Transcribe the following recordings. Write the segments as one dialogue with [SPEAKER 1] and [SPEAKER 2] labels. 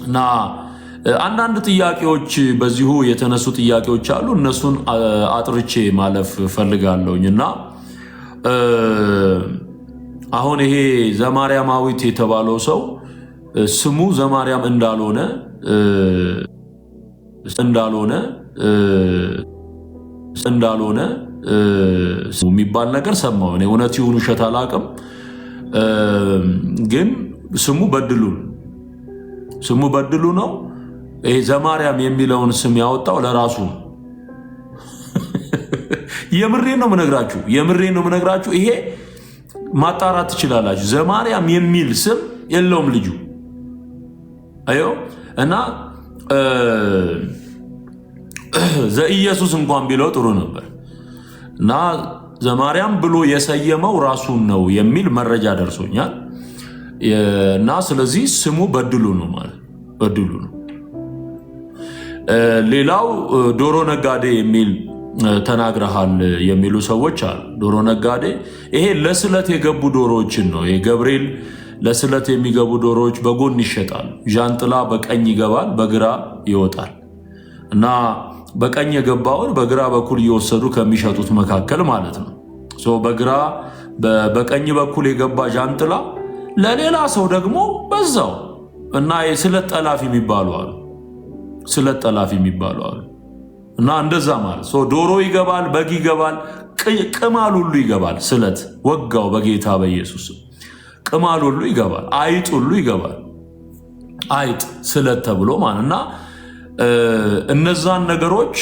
[SPEAKER 1] እና አንዳንድ ጥያቄዎች በዚሁ የተነሱ ጥያቄዎች አሉ። እነሱን አጥርቼ ማለፍ ፈልጋለሁኝ እና አሁን ይሄ ዘማርያማዊት የተባለው ሰው ስሙ ዘማርያም እንዳልሆነ የሚባል ነገር ሰማሁ። እኔ እውነት ይሁን ውሸት አላውቅም፣ ግን ስሙ በድሉ ነው። ይሄ ዘማርያም የሚለውን ስም ያወጣው ለራሱ ነው። የምሬን ነው የምነግራችሁ። ይሄ ማጣራት ትችላላችሁ። ዘማርያም የሚል ስም የለውም ልጁ። አዮ እና ዘኢየሱስ እንኳን ቢለው ጥሩ ነበር። እና ዘማርያም ብሎ የሰየመው ራሱን ነው የሚል መረጃ ደርሶኛል። እና ስለዚህ ስሙ በድሉ ነው ማለት በድሉ ነው። ሌላው ዶሮ ነጋዴ የሚል ተናግረሃል የሚሉ ሰዎች አሉ። ዶሮ ነጋዴ ይሄ ለስለት የገቡ ዶሮዎችን ነው። ይሄ ገብርኤል ለስለት የሚገቡ ዶሮዎች በጎን ይሸጣሉ። ዣንጥላ በቀኝ ይገባል፣ በግራ ይወጣል እና በቀኝ የገባውን በግራ በኩል እየወሰዱ ከሚሸጡት መካከል ማለት ነው። በቀኝ በኩል የገባ ዣንጥላ ለሌላ ሰው ደግሞ በዛው እና የስለት ጠላፊ የሚባሉ አሉ። እና እንደዛ ማለት ዶሮ ይገባል፣ በግ ይገባል፣ ቅማል ሁሉ ይገባል። ስለት ወጋው በጌታ በኢየሱስ ቅማል ሁሉ ይገባል፣ አይጥ ሁሉ ይገባል። አይጥ ስለት ተብሎ ማለት እና እነዛን ነገሮች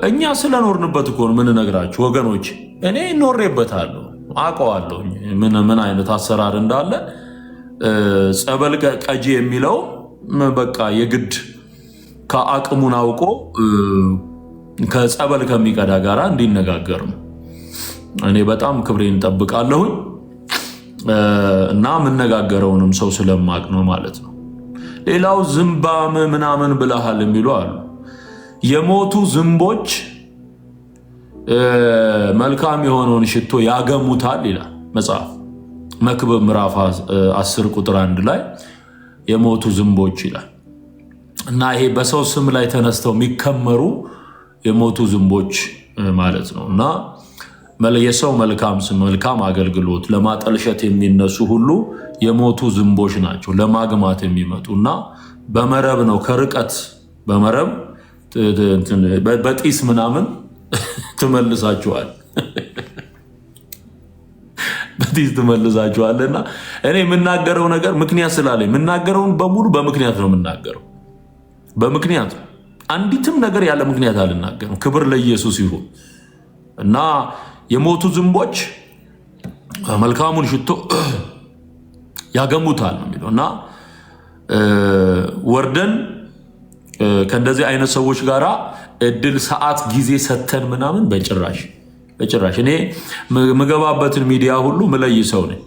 [SPEAKER 1] እኛ ስለኖርንበት እኮ ነው የምንነግራችሁ ወገኖች። እኔ ኖሬበታለሁ፣ አውቀዋለሁ ምን አይነት አሰራር እንዳለ። ጸበል ቀጂ የሚለው በቃ የግድ ከአቅሙን አውቆ ከጸበል ከሚቀዳ ጋር እንዲነጋገር ነው። እኔ በጣም ክብሬን እንጠብቃለሁኝ እና የምነጋገረውንም ሰው ስለማቅ ነው ማለት ነው። ሌላው ዝምባም ምናምን ብለሃል የሚሉ አሉ። የሞቱ ዝንቦች መልካም የሆነውን ሽቶ ያገሙታል ይላል መጽሐፍ መክብብ ምዕራፍ 10 ቁጥር 1 ላይ የሞቱ ዝንቦች ይላል። እና ይሄ በሰው ስም ላይ ተነስተው የሚከመሩ የሞቱ ዝንቦች ማለት ነው። እና የሰው መልካም ስም መልካም አገልግሎት ለማጠልሸት የሚነሱ ሁሉ የሞቱ ዝንቦች ናቸው፣ ለማግማት የሚመጡ እና በመረብ ነው ከርቀት በመረብ በጢስ ምናምን ትመልሳችኋል በጢስ ትመልሳችኋልና እኔ የምናገረው ነገር ምክንያት ስላለኝ የምናገረውን በሙሉ በምክንያት ነው የምናገረው። በምክንያት አንዲትም ነገር ያለ ምክንያት አልናገርም። ክብር ለኢየሱስ ይሁን። እና የሞቱ ዝንቦች መልካሙን ሽቶ ያገሙታል ነው የሚለው። እና ወርደን ከእንደዚህ አይነት ሰዎች ጋር እድል ሰዓት ጊዜ ሰተን ምናምን በጭራሽ እኔ ምገባበትን ሚዲያ ሁሉ ምለይ ሰው ነኝ።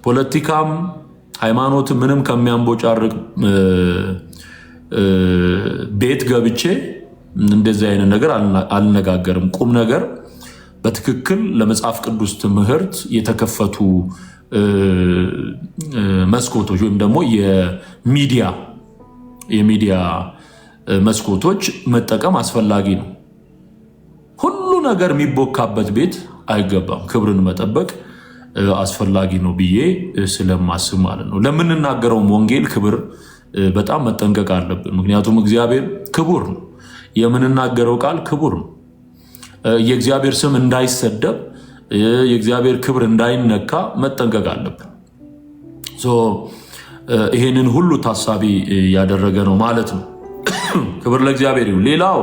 [SPEAKER 1] ፖለቲካም ሃይማኖት ምንም ከሚያንቦጫርቅ ቤት ገብቼ እንደዚህ አይነት ነገር አልነጋገርም። ቁም ነገር በትክክል ለመጽሐፍ ቅዱስ ትምህርት የተከፈቱ መስኮቶች ወይም ደግሞ የሚዲያ መስኮቶች መጠቀም አስፈላጊ ነው። ሁሉ ነገር የሚቦካበት ቤት አይገባም። ክብርን መጠበቅ አስፈላጊ ነው ብዬ ስለማስብ ማለት ነው። ለምንናገረውም ወንጌል ክብር በጣም መጠንቀቅ አለብን። ምክንያቱም እግዚአብሔር ክቡር ነው። የምንናገረው ቃል ክቡር ነው። የእግዚአብሔር ስም እንዳይሰደብ፣ የእግዚአብሔር ክብር እንዳይነካ መጠንቀቅ አለብን። ይሄንን ሁሉ ታሳቢ ያደረገ ነው ማለት ነው። ክብር ለእግዚአብሔር ይሁን። ሌላው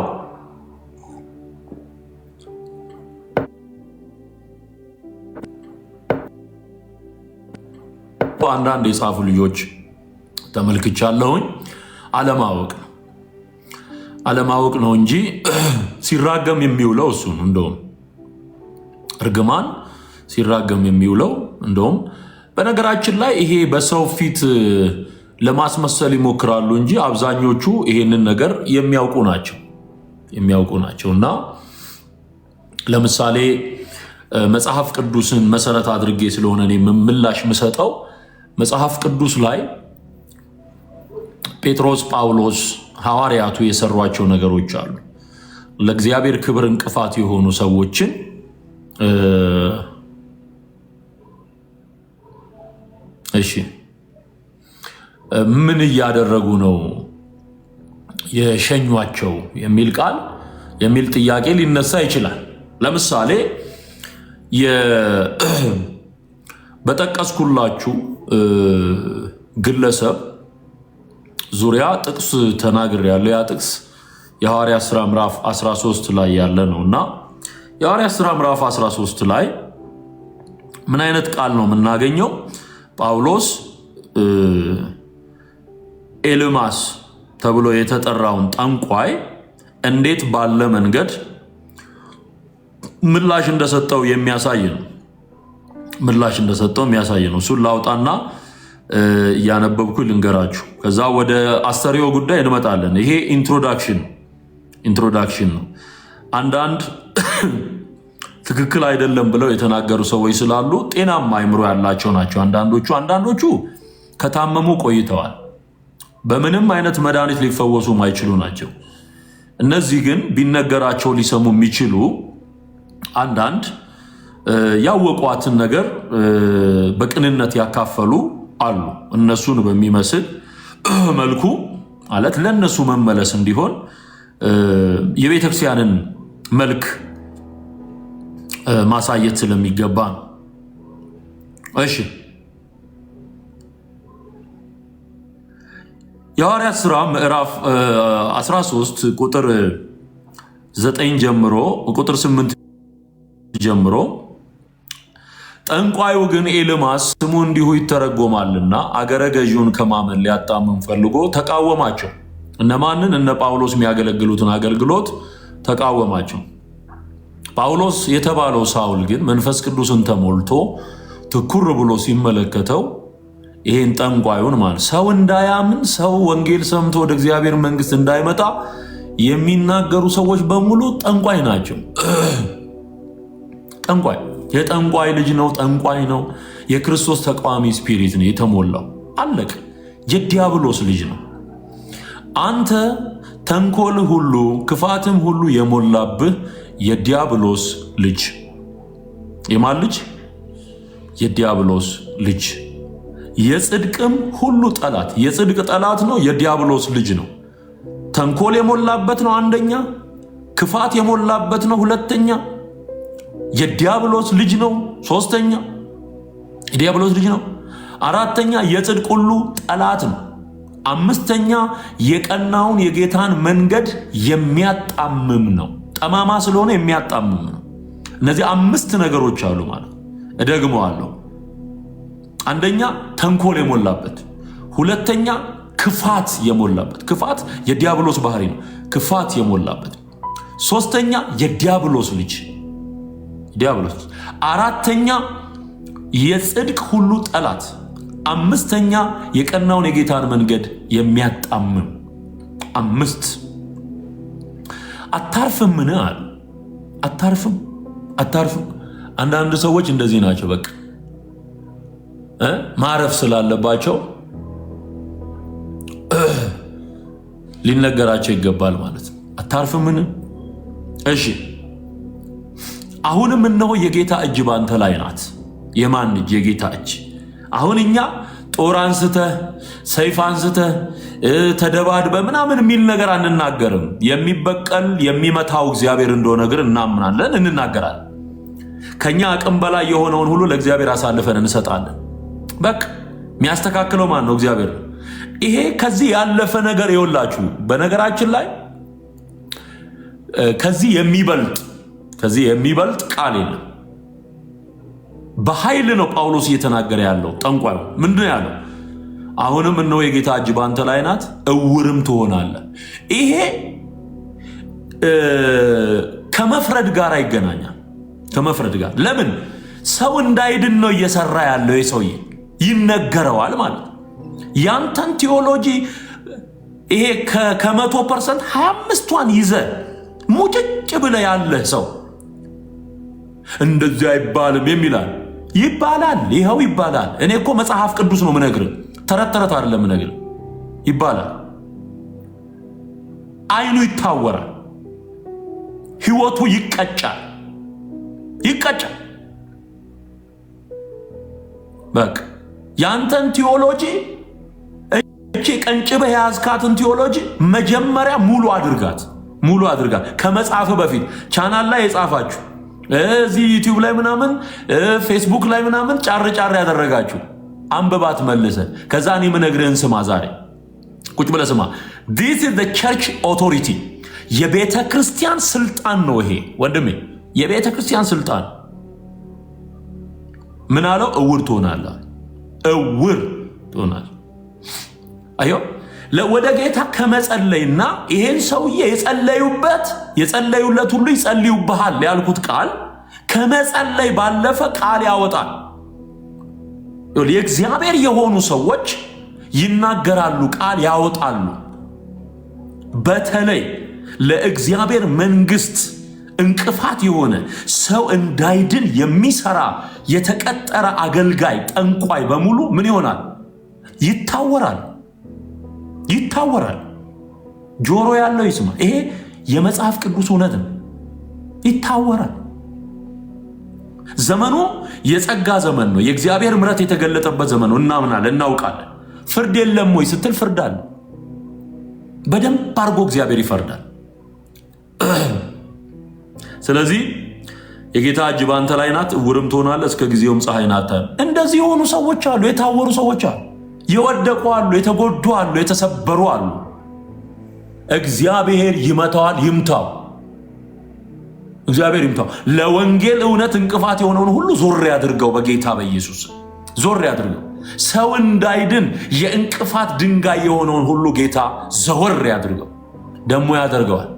[SPEAKER 1] አንዳንድ የጻፉ ልጆች ተመልክቻለሁኝ። አለማወቅ ነው እንጂ ሲራገም የሚውለው እሱ ነው። እንደውም እርግማን ሲራገም የሚውለው እንደውም በነገራችን ላይ ይሄ በሰው ፊት ለማስመሰል ይሞክራሉ እንጂ አብዛኞቹ ይሄንን ነገር የሚያውቁ ናቸው። እና ለምሳሌ መጽሐፍ ቅዱስን መሰረት አድርጌ ስለሆነ እኔ ምላሽ የምሰጠው መጽሐፍ ቅዱስ ላይ ጴጥሮስ፣ ጳውሎስ ሐዋርያቱ የሰሯቸው ነገሮች አሉ። ለእግዚአብሔር ክብር እንቅፋት የሆኑ ሰዎችን እሺ ምን እያደረጉ ነው የሸኟቸው የሚል ጥያቄ ሊነሳ ይችላል። ለምሳሌ በጠቀስኩላችሁ ግለሰብ ዙሪያ ጥቅስ ተናግሬያለሁ። ያ ጥቅስ የሐዋርያት ሥራ ምዕራፍ 13 ላይ ያለ ነውና የሐዋርያት ሥራ ምዕራፍ 13 ላይ ምን አይነት ቃል ነው የምናገኘው? ጳውሎስ ኤልማስ ተብሎ የተጠራውን ጠንቋይ እንዴት ባለ መንገድ ምላሽ እንደሰጠው የሚያሳይ ነው። እሱን ላውጣና እያነበብኩ ልንገራችሁ። ከዛ ወደ አስተርእዮ ጉዳይ እንመጣለን። ይሄ ኢንትሮዳክሽን ነው። አንዳንድ ትክክል አይደለም ብለው የተናገሩ ሰዎች ስላሉ ጤናማ አይምሮ ያላቸው ናቸው አንዳንዶቹ ከታመሙ ቆይተዋል። በምንም አይነት መድኃኒት ሊፈወሱ ማይችሉ ናቸው። እነዚህ ግን ቢነገራቸው ሊሰሙ የሚችሉ አንዳንድ ያወቋትን ነገር በቅንነት ያካፈሉ አሉ። እነሱን በሚመስል መልኩ ማለት ለነሱ መመለስ እንዲሆን የቤተክርስቲያንን መልክ ማሳየት ስለሚገባ ነው። እሺ የሐዋርያት ሥራ ምዕራፍ 13 ቁጥር 9 ጀምሮ ቁጥር 8 ጀምሮ ጠንቋዩ ግን ኤልማስ ስሙ እንዲሁ ይተረጎማልና አገረ ገዢውን ከማመን ሊያጣምም ፈልጎ ተቃወማቸው። እነማንን? እነ ጳውሎስ የሚያገለግሉትን አገልግሎት ተቃወማቸው። ጳውሎስ የተባለው ሳውል ግን መንፈስ ቅዱስን ተሞልቶ ትኩር ብሎ ሲመለከተው ይሄን ጠንቋዩን ማለት ሰው እንዳያምን ሰው ወንጌል ሰምቶ ወደ እግዚአብሔር መንግስት እንዳይመጣ የሚናገሩ ሰዎች በሙሉ ጠንቋይ ናቸው። ጠንቋይ የጠንቋይ ልጅ ነው፣ ጠንቋይ ነው። የክርስቶስ ተቃዋሚ ስፒሪት ነው የተሞላው። አለቅ የዲያብሎስ ልጅ ነው። አንተ ተንኮል ሁሉ ክፋትም ሁሉ የሞላብህ የዲያብሎስ ልጅ። የማን ልጅ? የዲያብሎስ ልጅ። የጽድቅም ሁሉ ጠላት። የጽድቅ ጠላት ነው፣ የዲያብሎስ ልጅ ነው። ተንኮል የሞላበት ነው አንደኛ፣ ክፋት የሞላበት ነው ሁለተኛ፣ የዲያብሎስ ልጅ ነው ሶስተኛ፣ የዲያብሎስ ልጅ ነው አራተኛ፣ የጽድቅ ሁሉ ጠላት ነው አምስተኛ፣ የቀናውን የጌታን መንገድ የሚያጣምም ነው። ጠማማ ስለሆነ የሚያጣምም ነው። እነዚህ 5 ነገሮች አሉ ማለት እደግመዋለሁ። አንደኛ ተንኮል የሞላበት፣ ሁለተኛ ክፋት የሞላበት፣ ክፋት የዲያብሎስ ባህሪ ነው፣ ክፋት የሞላበት፣ ሶስተኛ የዲያብሎስ ልጅ ዲያብሎስ፣ አራተኛ የጽድቅ ሁሉ ጠላት፣ አምስተኛ የቀናውን የጌታን መንገድ የሚያጣምም። 5 አታርፍምን አሉ። አታርፍም። አንዳንድ ሰዎች እንደዚህ ናቸው። በቃ ማረፍ ስላለባቸው ሊነገራቸው ይገባል ማለት ነው። አታርፍምን? እሺ አሁንም እነሆ የጌታ እጅ ባንተ ላይ ናት። የማን እጅ? የጌታ እጅ። አሁን እኛ ጦር አንስተህ ሰይፍ አንስተህ ተደባድበ ምናምን የሚል ነገር አንናገርም። የሚበቀል የሚመታው እግዚአብሔር እንደሆነ ግን እናምናለን፣ እንናገራለን። ከኛ አቅም በላይ የሆነውን ሁሉ ለእግዚአብሔር አሳልፈን እንሰጣለን። በቃ የሚያስተካክለው ማን ነው? እግዚአብሔር። ይሄ ከዚህ ያለፈ ነገር ይወላችሁ። በነገራችን ላይ ከዚህ የሚበልጥ ቃል የለም። በኃይል ነው ጳውሎስ እየተናገረ ያለው። ጠንቋዩ ምንድን ያለው? አሁንም እነሆ የጌታ እጅ ባንተ ላይ ናት፣ እውርም ትሆናለህ። ይሄ ከመፍረድ ጋር ይገናኛል። ከመፍረድ ጋር ለምን? ሰው እንዳይድን ነው እየሰራ ያለው። የሰውዬ ይነገረዋል ማለት ያንተን ቴዎሎጂ ይሄ ከ100% 25ቷን ይዘ ሙጭጭ ብለ ያለህ ሰው እንደዚህ አይባልም የሚላል ይባላል። ይኸው ይባላል። እኔ እኮ መጽሐፍ ቅዱስ ነው ምነግር፣ ተረት አይደለም ምነግር። ይባላል። አይኑ ይታወራል፣ ህይወቱ ይቀጫል። በቃ ያንተን ቲዮሎጂ እቺ ቀንጭበህ ያዝካትን ቲዮሎጂ መጀመሪያ ሙሉ አድርጋት። ከመጻፍ በፊት ቻናል ላይ የጻፋችሁ እዚህ ዩቲዩብ ላይ ምናምን ፌስቡክ ላይ ምናምን ጫር ያደረጋችሁ አንብባት መልሰ። ከዛ እኔ የምነግርህን ስማ። ዛሬ ቁጭ ብለህ ስማ። this is the church authority የቤተ ክርስቲያን ስልጣን ነው ይሄ ወንድሜ፣ የቤተ ክርስቲያን ስልጣን። ምን አለው? እውር ትሆናለህ። አዮ ወደ ጌታ ከመጸለይና ይሄን ሰውዬ የጸለዩለት ሁሉ ይጸልዩብሃል ያልኩት ቃል ከመጸለይ ባለፈ ቃል ያወጣል። የእግዚአብሔር የሆኑ ሰዎች ይናገራሉ፣ ቃል ያወጣሉ። በተለይ ለእግዚአብሔር መንግስት እንቅፋት የሆነ ሰው እንዳይድን የሚሰራ የተቀጠረ አገልጋይ ጠንቋይ በሙሉ ምን ይሆናል? ይታወራል። ጆሮ ያለው ይስማ። ይሄ የመጽሐፍ ቅዱስ እውነት ነው። ይታወራል። ዘመኑ የጸጋ ዘመን ነው። የእግዚአብሔር ምሕረት የተገለጠበት ዘመን ነው። እናምናለን፣ እናውቃለን። ፍርድ የለም ወይ ስትል ፍርድ አለ። በደንብ አድርጎ እግዚአብሔር ይፈርዳል። ስለዚህ የጌታ እጅ በአንተ ላይ ናት፣ እውርም ትሆናለህ፣ እስከ ጊዜውም ፀሐይን አታይም። እንደዚህ የሆኑ ሰዎች አሉ፣ የታወሩ ሰዎች አሉ፣ የወደቁ አሉ፣ የተጎዱ አሉ፣ የተሰበሩ አሉ። እግዚአብሔር ይመታዋል፣ ይምታው። እግዚአብሔር ይምታው። ለወንጌል እውነት እንቅፋት የሆነውን ሁሉ ዞር ያድርገው፣ በጌታ በኢየሱስ ዞር ያድርገው። ሰው እንዳይድን የእንቅፋት ድንጋይ የሆነውን ሁሉ ጌታ ዘወር ያድርገው። ደግሞ ያደርገዋል።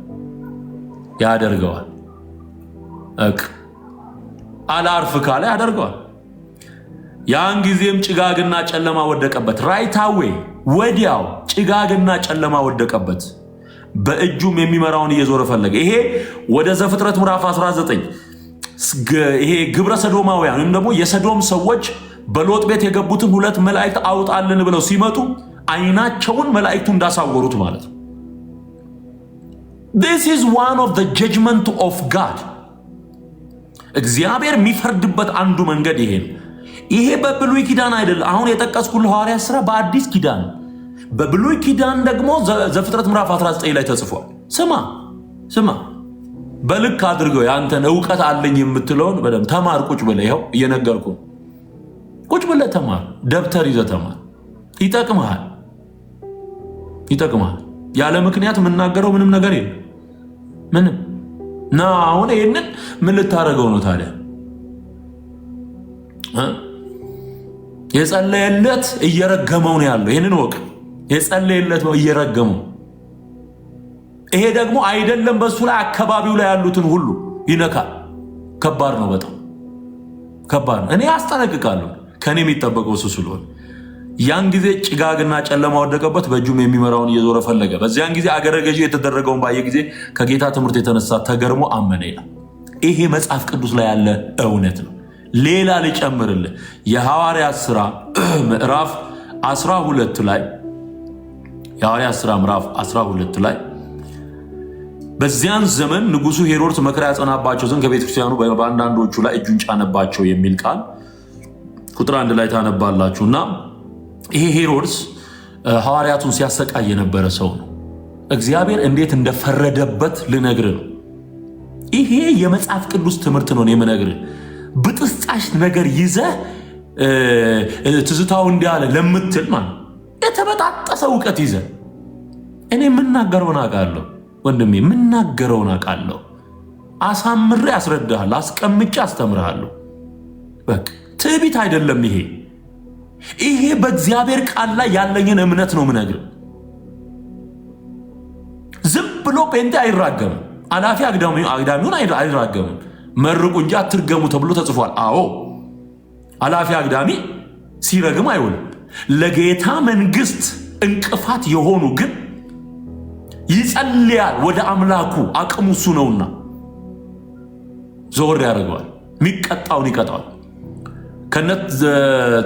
[SPEAKER 1] አላርፍ ካለ ያደርገዋል። ያን ጊዜም ጭጋግና ጨለማ ወደቀበት። ራይታዌ ወዲያው ጭጋግና ጨለማ ወደቀበት። በእጁም የሚመራውን እየዞረ ፈለገ። ይሄ ወደ ዘፍጥረት ምዕራፍ 19 ይሄ ግብረ ሰዶማውያን ወይም ደግሞ የሰዶም ሰዎች በሎጥ ቤት የገቡትን 2 መላእክት አውጣልን ብለው ሲመጡ አይናቸውን መላእክቱ እንዳሳወሩት ማለት ነው። This is one of the judgment of God። እግዚአብሔር የሚፈርድበት አንዱ መንገድ ይሄ ነው። ይሄ በብሉይ ኪዳን አይደለም። አሁን የጠቀስኩልህ ሐዋርያት ሥራ በአዲስ ኪዳን፣ በብሉይ ኪዳን ደግሞ ዘፍጥረት ምዕራፍ 19 ላይ ተጽፏል። ስማ በልክ አድርገው ያንተን ዕውቀት አለኝ የምትለውን በደምብ ተማር። ቁጭ ብለህ ይኸው እየነገርኩህ ቁጭ ብለህ ተማር። ደብተር ይዘህ ተማር። ይጠቅምሃል። ያለ ምክንያት የምናገረው ምንም ነገር የለም። ምንም ና አሁን ይሄንን ምን ልታረገው ነው ታዲያ? የጸለየለት እየረገመው ነው ያለው። ይሄንን ወቅ የጸለየለት ነው እየረገመው። ይሄ ደግሞ አይደለም በሱ ላይ አካባቢው ላይ ያሉትን ሁሉ ይነካል። ከባድ ነው፣ በጣም ከባድ ነው። እኔ አስጠነቅቃለሁ፣ ከኔ የሚጠበቀው እሱ ስለሆነ። ያን ጊዜ ጭጋግና ጨለማ ወደቀበት፣ በእጁም የሚመራውን እየዞረ ፈለገ። በዚያን ጊዜ አገረ ገዢ የተደረገውን ባየ ጊዜ ከጌታ ትምህርት የተነሳ ተገርሞ አመነ ይላል። ይሄ መጽሐፍ ቅዱስ ላይ ያለ እውነት ነው። ሌላ ልጨምርልህ። የሐዋርያት ሥራ ምዕራፍ 12 ላይ የሐዋርያት ሥራ ምዕራፍ 12 ላይ በዚያን ዘመን ንጉሡ ሄሮድስ መከራ ያጸናባቸው ዘንድ ከቤተ ክርስቲያኑ በአንዳንዶቹ ላይ እጁን ጫነባቸው የሚል ቃል ቁጥር 1 ላይ ታነባላችሁና ይሄ ሄሮድስ ሐዋርያቱን ሲያሰቃይ የነበረ ሰው ነው። እግዚአብሔር እንዴት እንደፈረደበት ልነግርህ ነው። ይሄ የመጽሐፍ ቅዱስ ትምህርት ነው የምነግርህ። ብጥስጣሽ ነገር ይዘህ ትዝታው እንዲያለ ለምትል ማለት የተበጣጠሰ እውቀት ይዘህ እኔ የምናገረውን አውቃለሁ ወንድሜ፣ የምናገረውን አውቃለሁ። አሳምሬ አስረዳሃለሁ፣ አስቀምጬ አስተምርሃለሁ። በቃ ትዕቢት አይደለም ይሄ በእግዚአብሔር ቃል ላይ ያለኝን እምነት ነው የምነግርህ። ዝም ብሎ ጴንጤ አይራገምም። አላፊ አግዳሚውን አይራገምም። መርቁ እንጂ አትርገሙ ተብሎ ተጽፏል። አዎ አላፊ አግዳሚ ሲረግም አይውልም። ለጌታ መንግስት እንቅፋት የሆኑ ግን ይጸልያል ወደ አምላኩ፣ አቅሙ እሱ ነውና ዘወር ያደርገዋል። የሚቀጣውን ይቀጣዋል። ከነት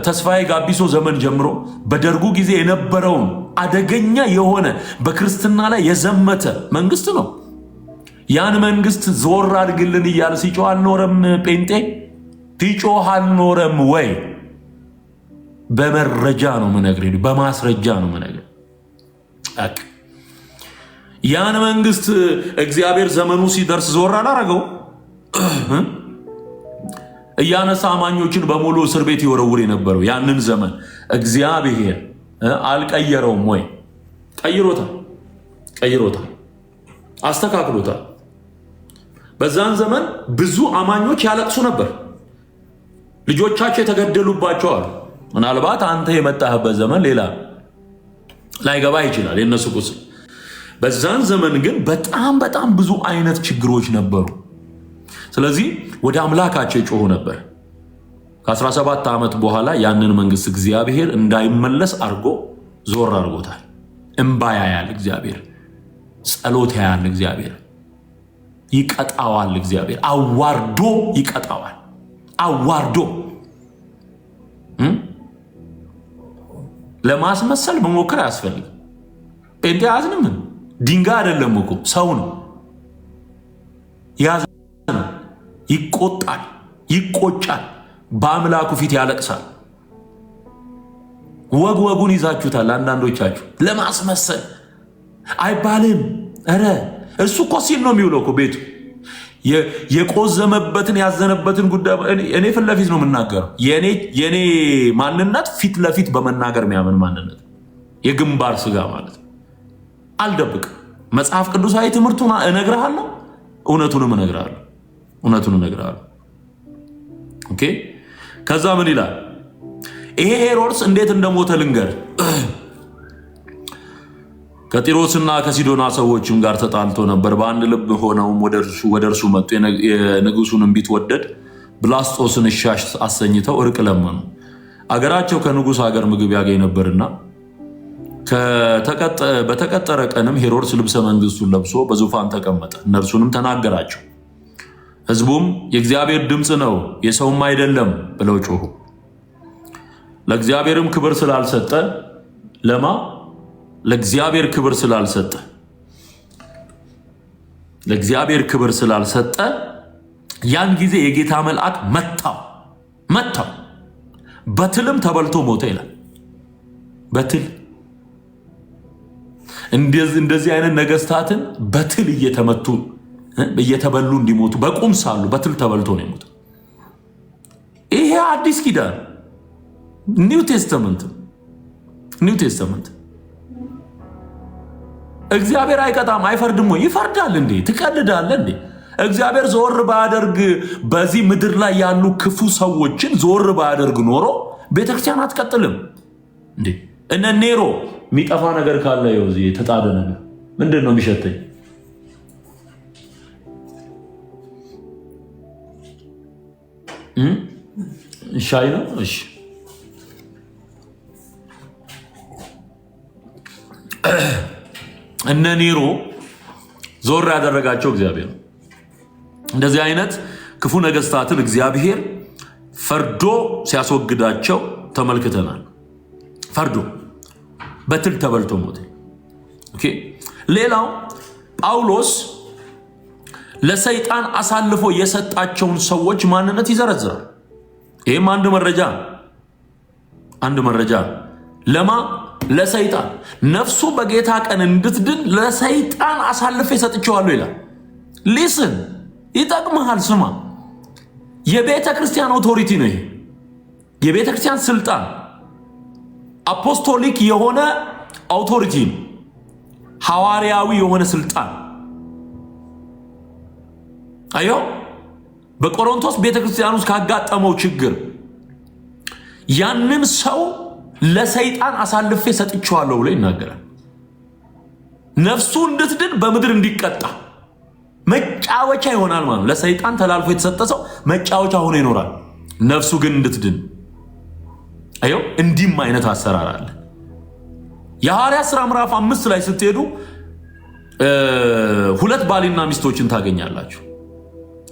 [SPEAKER 1] ተስፋዬ ጋቢሶ ዘመን ጀምሮ በደርጉ ጊዜ የነበረውን አደገኛ የሆነ በክርስትና ላይ የዘመተ መንግስት ነው። ያን መንግስት ዞር አድርግልን እያለ ሲጮህ አልኖረም። ጴንጤ ሲጮህ አልኖረም ወይ? በመረጃ ነው የምነግርህ፣ በማስረጃ ነው የምነግርህ። ያን መንግስት እግዚአብሔር ዘመኑ ሲደርስ ዞር አላረገው። እያነሳ አማኞችን በሙሉ እስር ቤት ይወረውር የነበረው ያንን ዘመን እግዚአብሔር አልቀየረውም ወይ? ቀይሮታል፣ አስተካክሎታል። በዛን ዘመን ብዙ አማኞች ያለቅሱ ነበር፣ ልጆቻቸው የተገደሉባቸዋል። ምናልባት አንተ የመጣህበት ዘመን ሌላ ላይገባ ይችላል የነሱ ቁስል። በዛን ዘመን ግን በጣም ብዙ አይነት ችግሮች ነበሩ። ስለዚህ ወደ አምላካቸው ይጮሁ ነበር። ከ17 ዓመት በኋላ ያንን መንግስት እግዚአብሔር እንዳይመለስ አድርጎ ዞር አድርጎታል። እንባ ያያል እግዚአብሔር፣ ጸሎት ያያል እግዚአብሔር፣ ይቀጣዋል እግዚአብሔር፣ አዋርዶ ይቀጣዋል። አዋርዶ ለማስመሰል መሞከር አያስፈልግም። ጴንጤ አዝንም ድንጋይ አይደለም እኮ ሰው ነው። ያዝናል፣ ይቆጣል፣ ይቆጫል፣ በአምላኩ ፊት ያለቅሳል። ወጉን ይዛችሁታል አንዳንዶቻችሁ። ለማስመሰል አይባልም። ኧረ እሱ እኮ ሲል ነው የሚውለው እኮ ቤቱ። የቆዘመበትን ያዘነበትን ጉዳይ እኔ ፊት ለፊት ነው የምናገረው። የኔ ማንነት ፊት ለፊት በመናገር የሚያምን ማንነት፣ የግንባር ስጋ ማለት ነው። አልደብቅም። መጽሐፍ ቅዱሳዊ ትምህርቱን እነግርሃለሁ፣ እውነቱንም እነግርሃለሁ። ኦኬ። ከዛ ምን ይላል? ይሄ ሄሮድስ እንዴት እንደሞተ ልንገር። ከጢሮስና ከሲዶና ሰዎችም ጋር ተጣልቶ ነበር። በአንድ ልብ ሆነውም ወደ እርሱ መጡ። የንጉሱን ቢትወደድ ብላስጦስን እሻሽ አሰኝተው እርቅ ለመኑ። አገራቸው ከንጉስ ሀገር ምግብ ያገኝ ነበርና በተቀጠረ ቀንም ሄሮድስ ልብሰ መንግስቱን ለብሶ በዙፋን ተቀመጠ። እነርሱንም ተናገራቸው። ህዝቡም የእግዚአብሔር ድምፅ ነው የሰውም አይደለም ብለው ጮሁ። ለእግዚአብሔርም ክብር ስላልሰጠ ለእግዚአብሔር ክብር ስላልሰጠ ያን ጊዜ የጌታ መልአክ መታው፣ በትልም ተበልቶ ሞተ ይላል። በትል እንደዚህ አይነት ነገስታትን በትል እየተበሉ እንዲሞቱ በቁም ሳሉ በትል ተበልቶ ነው የሞተው። ይሄ አዲስ ኪዳን ኒው ቴስተመንት። እግዚአብሔር አይቀጣም አይፈርድም ወይ? ይፈርዳል እንዴ? ትቀልዳለህ እንዴ? እግዚአብሔር ዞር ባያደርግ በዚህ ምድር ላይ ያሉ ክፉ ሰዎችን ዞር ባያደርግ ኖሮ ቤተክርስቲያን አትቀጥልም እንዴ? እነ ኔሮ የሚጠፋ ነገር ካለ ይኸው የተጣደ ነገር ምንድን ነው የሚሸተኝ? ሻይ ነው። እሺ እነ ኔሮ ዞር ያደረጋቸው እግዚአብሔር ነው። እንደዚህ አይነት ክፉ ነገስታትን እግዚአብሔር ፈርዶ ሲያስወግዳቸው ተመልክተናል። ፈርዶ በትል ተበልቶ ሞተ። ኦኬ። ሌላው ጳውሎስ ለሰይጣን አሳልፎ የሰጣቸውን ሰዎች ማንነት ይዘረዝራል። ይህም አንድ መረጃ ለሰይጣን ነፍሱ በጌታ ቀን እንድትድን ለሰይጣን አሳልፌ ሰጥቼዋለሁ ይላል። ሊስን ይጠቅምሃል። ስማ፣ የቤተ ክርስቲያን ኦቶሪቲ ነው ይሄ። የቤተ ክርስቲያን ስልጣን አፖስቶሊክ የሆነ አውቶሪቲ ነው። ሐዋርያዊ የሆነ ስልጣን። አዮ በቆሮንቶስ ቤተ ክርስቲያን ውስጥ ካጋጠመው ችግር ያንን ሰው ለሰይጣን አሳልፌ ሰጥቼዋለሁ ብሎ ይናገራል። ነፍሱ እንድትድን በምድር እንዲቀጣ መጫወቻ ይሆናል ማለት ነው። ለሰይጣን ተላልፎ የተሰጠ ሰው መጫወቻ ሆኖ ይኖራል። ነፍሱ ግን እንድትድን አዮ እንዲህም አይነት አሰራር አለ። የሐዋርያት ሥራ ምዕራፍ 5 ላይ ስትሄዱ ሁለት ባልና ሚስቶችን ታገኛላችሁ።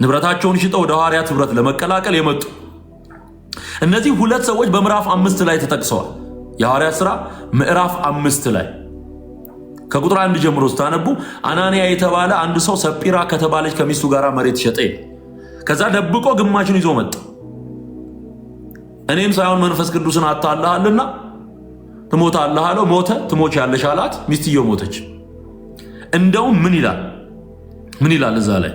[SPEAKER 1] ንብረታቸውን ሽጠው ወደ ሐዋርያት ህብረት ለመቀላቀል የመጡ እነዚህ ሁለት ሰዎች በምዕራፍ 5 ላይ ተጠቅሰዋል። የሐዋርያት ሥራ ምዕራፍ 5 ላይ ከቁጥር 1 ጀምሮ ስታነቡ አናንያ የተባለ አንድ ሰው ሰጲራ ከተባለች ከሚስቱ ጋር መሬት ሸጠ። ከዛ ደብቆ ግማሹን ይዞ መጣ። እኔም ሳይሆን መንፈስ ቅዱስን አታለሃልና ትሞታለህ አለው። ሞተ። ትሞቻለሽ አላት። ሚስትየው ሞተች። እንደውም ምን ይላል እዛ ላይ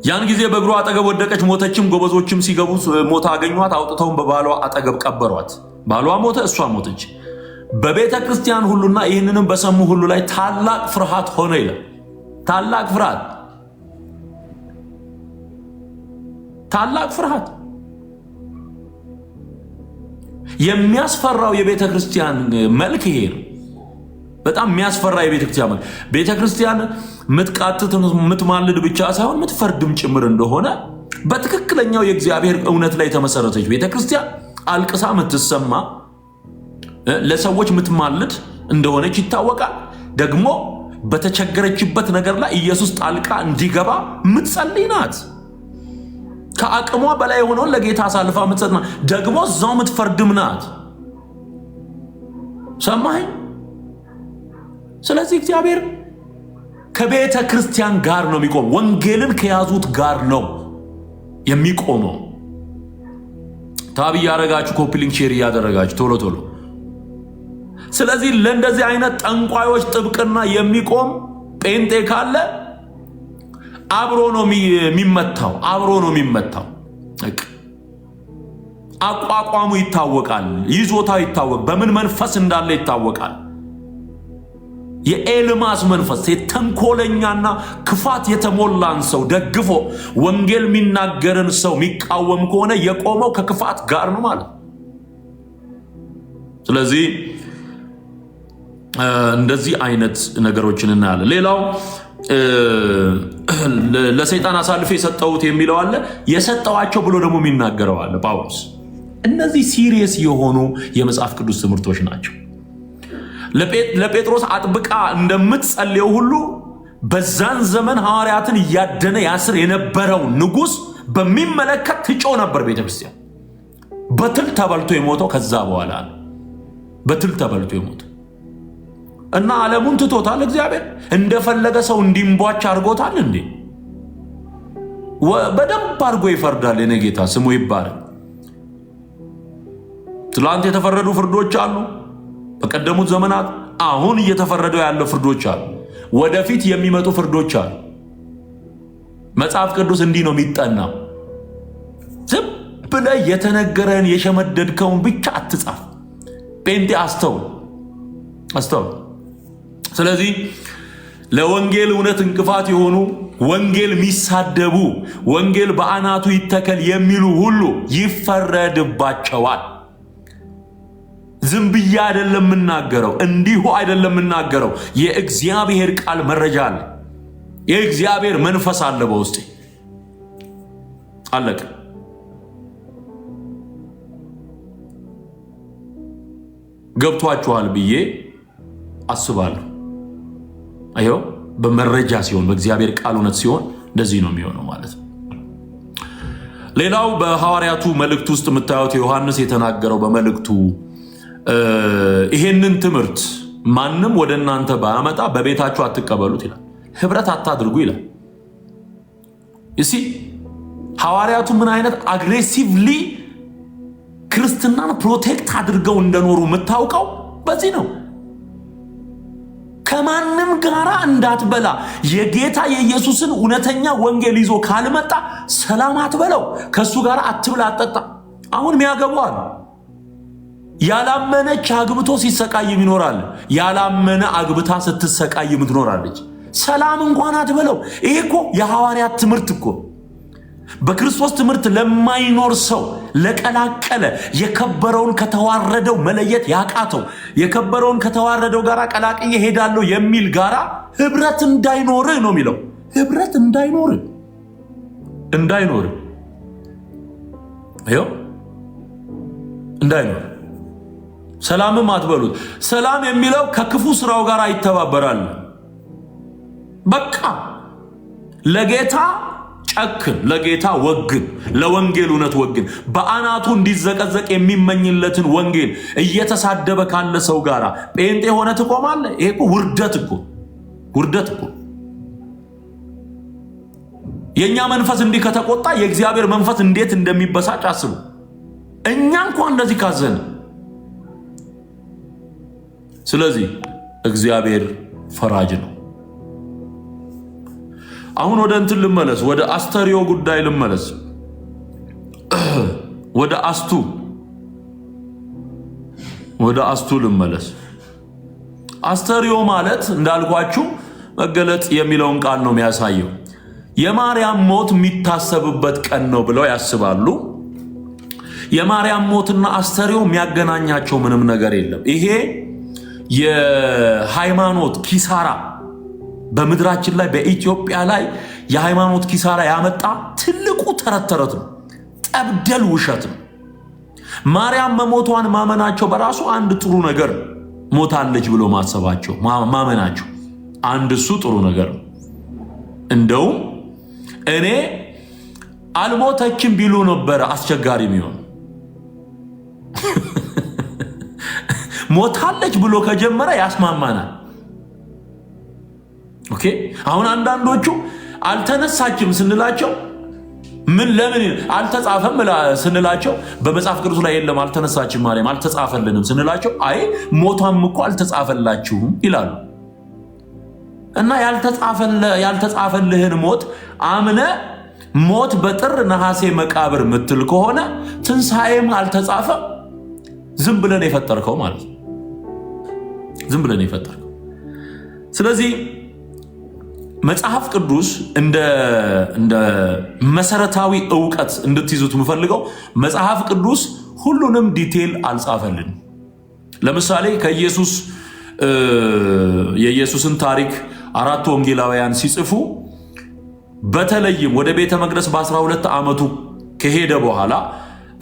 [SPEAKER 1] ያን ጊዜ በእግሯ አጠገብ ወደቀች፣ ሞተችም። ጎበዞችም ሲገቡ ሞታ አገኟት፣ አውጥተውም በባሏ አጠገብ ቀበሯት። ባሏ ሞተ፣ እሷ ሞተች። በቤተ ክርስቲያን ሁሉና ይህንንም በሰሙ ሁሉ ላይ ታላቅ ፍርሃት ሆነ ይላል። ታላቅ ፍርሃት። የሚያስፈራው የቤተ ክርስቲያን መልክ ይሄ ነው። በጣም የሚያስፈራ የቤተ ክርስቲያን መልክ። ቤተ ክርስቲያን ምትቃትት ምትማልድ ብቻ ሳይሆን ምትፈርድም ጭምር እንደሆነ በትክክለኛው የእግዚአብሔር እውነት ላይ የተመሰረተች ቤተ ክርስቲያን አልቅሳ ምትሰማ ለሰዎች ምትማልድ እንደሆነች ይታወቃል። ደግሞ በተቸገረችበት ነገር ላይ ኢየሱስ ጣልቃ እንዲገባ ምትጸልይ ናት። ከአቅሟ በላይ የሆነውን ለጌታ አሳልፋ ምትሰጥ ናት። ደግሞ እዛው ምትፈርድም ናት። ሰማኸኝ? ስለዚህ እግዚአብሔር ከቤተ ክርስቲያን ጋር ነው የሚቆም። ወንጌልን ከያዙት ጋር ነው የሚቆመው። ታብ እያደረጋችሁ ኮፒ ሊንክ ሼር እያደረጋችሁ ቶሎ። ስለዚህ ለእንደዚህ አይነት ጠንቋዮች ጥብቅና የሚቆም ጴንጤ ካለ አብሮ ነው የሚመታው። አቋቋሙ ይታወቃል። ይዞታው ይታወቃል። በምን መንፈስ እንዳለ ይታወቃል። የኤልማስ መንፈስ የተንኮለኛና ክፋት የተሞላን ሰው ደግፎ ወንጌል የሚናገርን ሰው የሚቃወም ከሆነ የቆመው ከክፋት ጋር ነው ማለት። ስለዚህ እንደዚህ አይነት ነገሮችን እናያለን። ሌላው ለሰይጣን አሳልፌ የሰጠሁት የሚለው አለ። የሰጠዋቸው ብሎ ደግሞ የሚናገረው አለ ጳውሎስ። እነዚህ ሲሪየስ የሆኑ የመጽሐፍ ቅዱስ ትምህርቶች ናቸው። ለጴጥሮስ አጥብቃ እንደምትጸልየው ሁሉ በዛን ዘመን ሐዋርያትን እያደነ ያስር የነበረው ንጉሥ በሚመለከት ትጮ ነበር ቤተክርስቲያን። በትል ተበልቶ የሞተው ከዛ በኋላ ነው። በትል ተበልቶ የሞተው እና ዓለሙን ትቶታል። እግዚአብሔር እንደፈለገ ሰው እንዲንቧች አድርጎታል እንዴ? በደንብ አድርጎ ይፈርዳል። የኔ ጌታ ስሙ ይባረክ። ትላንት የተፈረዱ ፍርዶች አሉ በቀደሙት ዘመናት። አሁን እየተፈረደው ያለው ፍርዶች አሉ። ወደፊት የሚመጡ ፍርዶች አሉ። መጽሐፍ ቅዱስ እንዲህ ነው የሚጠናው። ዝም ብለህ የተነገረን የሸመደድከውን ብቻ አትጻፍ። ጴንጤ አስተውል። ስለዚህ ለወንጌል እውነት እንቅፋት የሆኑ ወንጌል የሚሳደቡ ወንጌል በአናቱ ይተከል የሚሉ ሁሉ ይፈረድባቸዋል። ዝም ብዬ አይደለም የምናገረው፣ እንዲሁ አይደለም የምናገረው። የእግዚአብሔር ቃል መረጃ አለ። የእግዚአብሔር መንፈስ አለ በውስጤ። አለቀ። ገብቷችኋል ብዬ አስባለሁ። አይዮ በመረጃ ሲሆን በእግዚአብሔር ቃል እውነት ሲሆን እንደዚህ ነው የሚሆነው ማለት ነው። ሌላው በሐዋርያቱ መልእክት ውስጥ የምታዩት ዮሐንስ የተናገረው በመልእክቱ ይሄንን ትምህርት ማንም ወደ እናንተ ባያመጣ በቤታችሁ አትቀበሉት ይላል። ህብረት አታድርጉ ይላል። እሺ ሐዋርያቱ ምን አይነት አግሬሲቭሊ ክርስትናን ፕሮቴክት አድርገው እንደኖሩ የምታውቀው በዚህ ነው። ከማንም ጋራ እንዳትበላ፣ የጌታ የኢየሱስን እውነተኛ ወንጌል ይዞ ካልመጣ ሰላም አትበለው፣ ከሱ ጋር አትብላ አትጠጣ። አሁን የሚያገቧል ያላመነች አግብቶ ሲሰቃይም ይኖራል። ያላመነ አግብታ ስትሰቃይም ትኖራለች። ሰላም እንኳን አትበለው። ይሄ እኮ የሐዋርያት ትምህርት እኮ በክርስቶስ ትምህርት ለማይኖር ሰው ለቀላቀለ የከበረውን ከተዋረደው መለየት ያቃተው የከበረውን ከተዋረደው ጋራ ቀላቅዬ ሄዳለሁ የሚል ጋራ ህብረት እንዳይኖር ነው የሚለው። ህብረት እንዳይኖር ይኸው እንዳይኖር። ሰላምም አትበሉት። ሰላም የሚለው ከክፉ ስራው ጋር ይተባበራል። በቃ ለጌታ ጨክን፣ ለጌታ ወግን፣ ለወንጌል እውነት ወግን። በአናቱ እንዲዘቀዘቅ የሚመኝለትን ወንጌል እየተሳደበ ካለ ሰው ጋር ጴንጤ ሆነ ትቆማለህ? ይሄ እኮ ውርደት እኮ ውርደት እኮ። የኛ መንፈስ እንዲህ ከተቆጣ የእግዚአብሔር መንፈስ እንዴት እንደሚበሳጭ አስቡ። እኛ እንኳን እንደዚህ ካዘን። ስለዚህ እግዚአብሔር ፈራጅ ነው። አሁን ወደ እንትን ልመለስ፣ ወደ አስተርዮ ጉዳይ ልመለስ፣ ወደ አስቱ ልመለስ። አስተርዮ ማለት እንዳልኳችሁ መገለጥ የሚለውን ቃል ነው የሚያሳየው። የማርያም ሞት የሚታሰብበት ቀን ነው ብለው ያስባሉ። የማርያም ሞትና አስተርዮ የሚያገናኛቸው ምንም ነገር የለም። ይሄ የሃይማኖት ኪሳራ በምድራችን ላይ በኢትዮጵያ ላይ የሃይማኖት ኪሳራ ያመጣ ትልቁ ተረት ነው። ጠብደል ውሸት ነው። ማርያም መሞቷን ማመናቸው በራሱ አንድ ጥሩ ነገር ነው። ሞታለች ብሎ ማሰባቸው ማመናቸው አንድ እሱ ጥሩ ነገር ነው። እንደውም እኔ አልሞተችም ቢሉ ነበር አስቸጋሪ የሚሆን። ሞታለች ብሎ ከጀመረ ያስማማናል። ኦኬ። አሁን አንዳንዶቹ አልተነሳችም ስንላቸው ምን ለምን አልተጻፈም ስንላቸው በመጽሐፍ ቅዱስ ላይ የለም አልተነሳችም ማርያም አልተጻፈልንም ስንላቸው አይ ሞቷም እኮ አልተጻፈላችሁም ይላሉ። እና ያልተጻፈልህን ሞት አምነ ሞት በጥር ነሐሴ መቃብር ምትል ከሆነ ትንሣኤም አልተጻፈም። ዝም ብለን የፈጠርከው ማለት ነው። ዝም ብለን የፈጠርከው። ስለዚህ መጽሐፍ ቅዱስ እንደ መሰረታዊ ዕውቀት እንድትይዙት የምፈልገው መጽሐፍ ቅዱስ ሁሉንም ዲቴል አልጻፈልንም። ለምሳሌ የኢየሱስን ታሪክ አራቱ ወንጌላውያን ሲጽፉ በተለይም ወደ ቤተ መቅደስ በ12 ዓመቱ ከሄደ በኋላ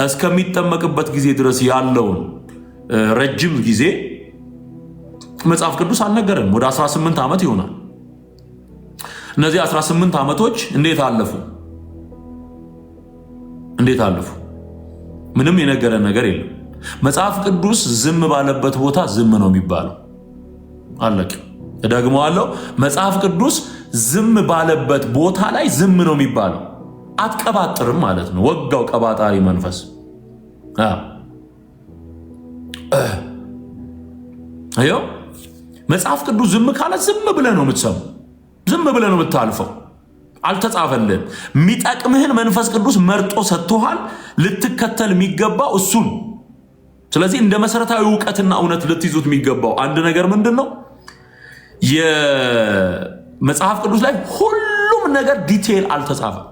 [SPEAKER 1] እስከሚጠመቅበት ጊዜ ድረስ ያለውን ረጅም ጊዜ መጽሐፍ ቅዱስ አልነገረንም። ወደ 18 ዓመት ይሆናል። እነዚህ 18 ዓመቶች እንዴት አለፉ? ምንም የነገረን ነገር የለም። መጽሐፍ ቅዱስ ዝም ባለበት ቦታ ዝም ነው የሚባለው። አለቅ እደግመዋለሁ። መጽሐፍ ቅዱስ ዝም ባለበት ቦታ ላይ ዝም ነው የሚባለው። አትቀባጥርም ማለት ነው። ወጋው ቀባጣሪ መንፈስ። አዮ መጽሐፍ ቅዱስ ዝም ካለ ዝም ብለህ ነው የምትሰሙ፣ ዝም ብለህ ነው የምታልፈው። አልተጻፈልህም። የሚጠቅምህን መንፈስ ቅዱስ መርጦ ሰጥቶሃል። ልትከተል የሚገባው እሱን። ስለዚህ እንደ መሰረታዊ ዕውቀትና እውነት ልትይዙት የሚገባው አንድ ነገር ምንድን ነው? የመጽሐፍ ቅዱስ ላይ ሁሉም ነገር ዲቴል አልተጻፈም።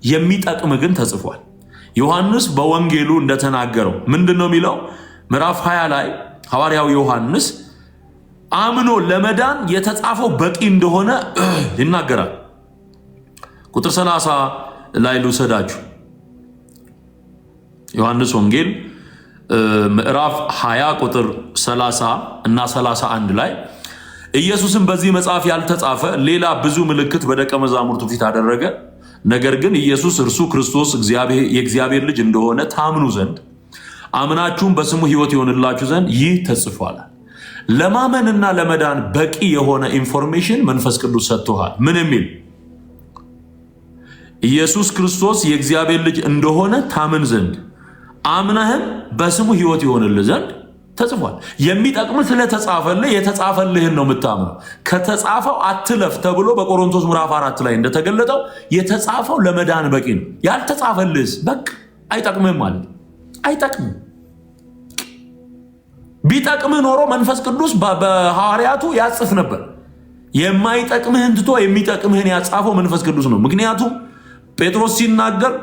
[SPEAKER 1] የሚጠቅም ግን ተጽፏል። ዮሐንስ በወንጌሉ እንደተናገረው ምንድን ነው የሚለው? ምዕራፍ 20 ላይ ሐዋርያው ዮሐንስ አምኖ ለመዳን የተጻፈው በቂ እንደሆነ ይናገራል። ቁጥር 30 ላይ ልውሰዳችሁ። ዮሐንስ ወንጌል ምዕራፍ 20 ቁጥር 30 እና 31 ላይ ኢየሱስም በዚህ መጽሐፍ ያልተጻፈ ሌላ ብዙ ምልክት በደቀ መዛሙርቱ ፊት አደረገ። ነገር ግን ኢየሱስ እርሱ ክርስቶስ የእግዚአብሔር ልጅ እንደሆነ ታምኑ ዘንድ አምናችሁም በስሙ ሕይወት ይሆንላችሁ ዘንድ ይህ ተጽፏል። ለማመንና ለመዳን በቂ የሆነ ኢንፎርሜሽን መንፈስ ቅዱስ ሰጥቶሃል። ምን የሚል? ኢየሱስ ክርስቶስ የእግዚአብሔር ልጅ እንደሆነ ታምን ዘንድ አምነህም በስሙ ሕይወት ይሆንልህ ዘንድ ተጽፏል። የሚጠቅምህ ስለተጻፈልህ የተጻፈልህን ነው የምታምነው። ከተጻፈው አትለፍ ተብሎ በቆሮንቶስ ምዕራፍ 4 ላይ እንደተገለጠው የተጻፈው ለመዳን በቂ ነው። ያልተጻፈልህስ በቃ አይጠቅምህም ማለት አይጠቅምም። ቢጠቅምህ ኖሮ መንፈስ ቅዱስ በሐዋርያቱ ያጽፍ ነበር። የማይጠቅምህን ትቶ የሚጠቅምህን ያጻፈው መንፈስ ቅዱስ ነው። ምክንያቱም ጴጥሮስ ሲናገር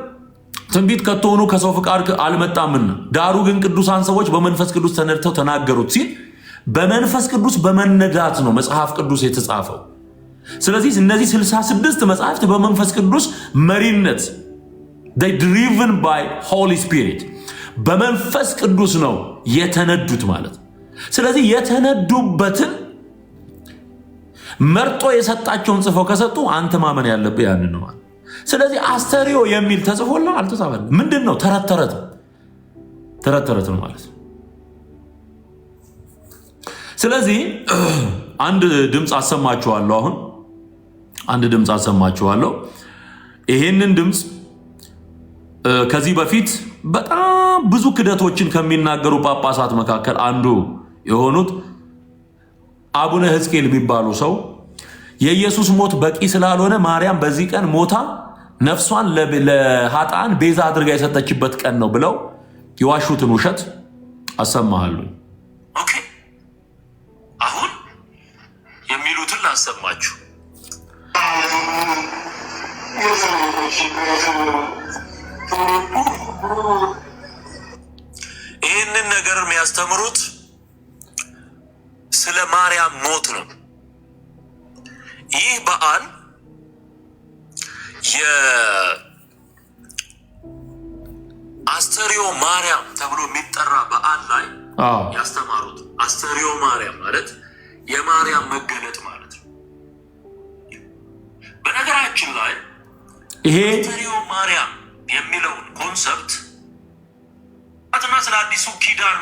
[SPEAKER 1] ትንቢት ከቶሆኑ ከሰው ፍቃድ አልመጣምና ዳሩ ግን ቅዱሳን ሰዎች በመንፈስ ቅዱስ ተነድተው ተናገሩት ሲል በመንፈስ ቅዱስ በመነዳት ነው መጽሐፍ ቅዱስ የተጻፈው። ስለዚህ እነዚህ 66 መጽሐፍት በመንፈስ ቅዱስ መሪነት they driven by Holy Spirit በመንፈስ ቅዱስ ነው የተነዱት ማለት። ስለዚህ የተነዱበትን መርጦ የሰጣቸውን ጽፈው ከሰጡ አንተ ማመን ያለብህ ያንን ነው። ስለዚህ አስተርእዮ የሚል ተጽፎላ አልተጻፈም። ምንድነው? ተረት ነው ማለት ነው። ስለዚህ አንድ ድምፅ አሰማችኋለሁ። አሁን አንድ ድምፅ አሰማችኋለሁ። ይሄንን ድምፅ ከዚህ በፊት በጣም ብዙ ክደቶችን ከሚናገሩ ጳጳሳት መካከል አንዱ የሆኑት አቡነ ሕዝቅኤል የሚባሉ ሰው የኢየሱስ ሞት በቂ ስላልሆነ ማርያም በዚህ ቀን ሞታ ነፍሷን ለኃጥአን ቤዛ አድርጋ የሰጠችበት ቀን ነው ብለው የዋሹትን ውሸት አሰማሃለሁ። ኦኬ፣ አሁን የሚሉትን ላሰማችሁ። ይህንን ነገር የሚያስተምሩት ስለ ማርያም ሞት ነው። ይህ በዓል የአስተርእዮ ማርያም ተብሎ የሚጠራ በዓል ላይ ያስተማሩት። አስተርእዮ ማርያም ማለት የማርያም መገለጥ ማለት ነው። በነገራችን ላይ ይሄ አስተርእዮ ማርያም የሚለውን ኮንሰፕት አጥና ስለ አዲሱ ኪዳን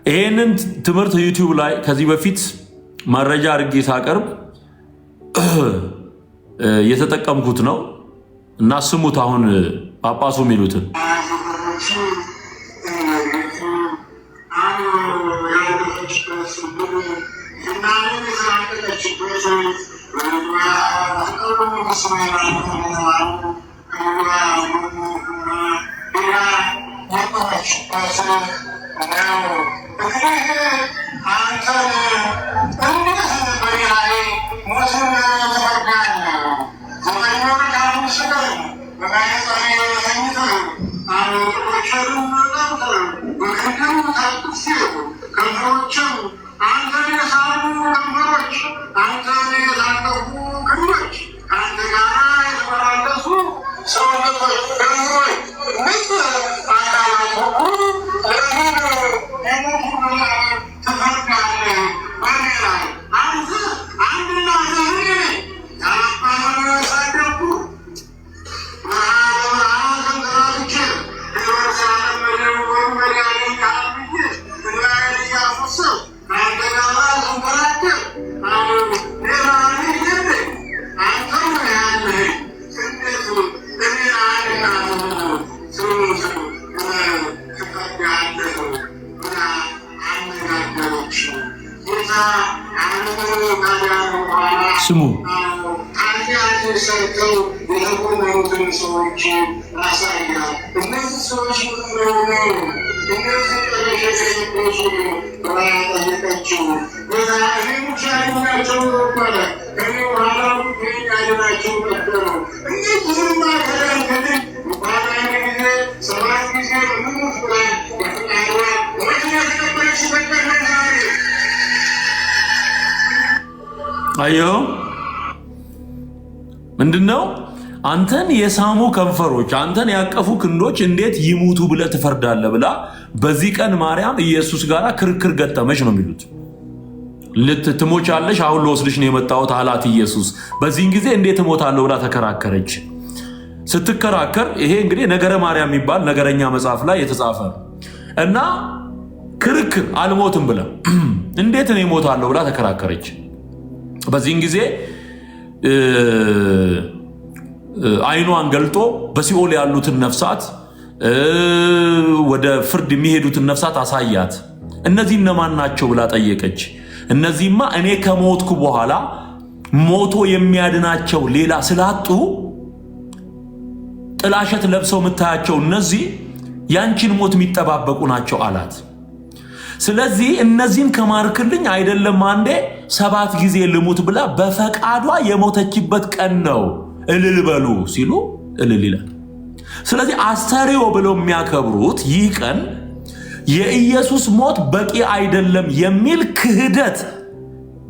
[SPEAKER 1] ይሄንን ትምህርት ዩቲዩብ ላይ ከዚህ በፊት መረጃ አድርጌ ሳቀርብ የተጠቀምኩት ነው እና ስሙት። አሁን ጳጳሱ የሚሉትን ስሙ። አየው ምንድነው? አንተን የሳሙ ከንፈሮች፣ አንተን ያቀፉ ክንዶች እንዴት ይሙቱ ብለህ ትፈርዳለህ ብላ በዚህ ቀን ማርያም ኢየሱስ ጋር ክርክር ገጠመች ነው የሚሉት። ልትሞቻለሽ፣ አሁን ልወስድሽ ነው የመጣሁት አላት ኢየሱስ። በዚህን ጊዜ እንዴት እሞታለሁ ብላ ተከራከረች። ስትከራከር ይሄ እንግዲህ ነገረ ማርያም የሚባል ነገረኛ መጽሐፍ ላይ የተጻፈ እና ክርክር አልሞትም ብላ እንዴት እኔ እሞታለሁ ብላ ተከራከረች። በዚህን ጊዜ አይኗን ገልጦ በሲኦል ያሉትን ነፍሳት ወደ ፍርድ የሚሄዱትን ነፍሳት አሳያት። እነዚህ እነማን ናቸው ብላ ጠየቀች። እነዚህማ እኔ ከሞትኩ በኋላ ሞቶ የሚያድናቸው ሌላ ስላጡ ጥላሸት ለብሰው የምታያቸው እነዚህ ያንቺን ሞት የሚጠባበቁ ናቸው አላት። ስለዚህ እነዚህን ከማርክልኝ አይደለም አንዴ 7 ጊዜ ልሙት ብላ በፈቃዷ የሞተችበት ቀን ነው እልል በሉ ሲሉ እልል ይላል። ስለዚህ አስተርእዮ ብለው የሚያከብሩት ይህ ቀን የኢየሱስ ሞት በቂ አይደለም የሚል ክህደት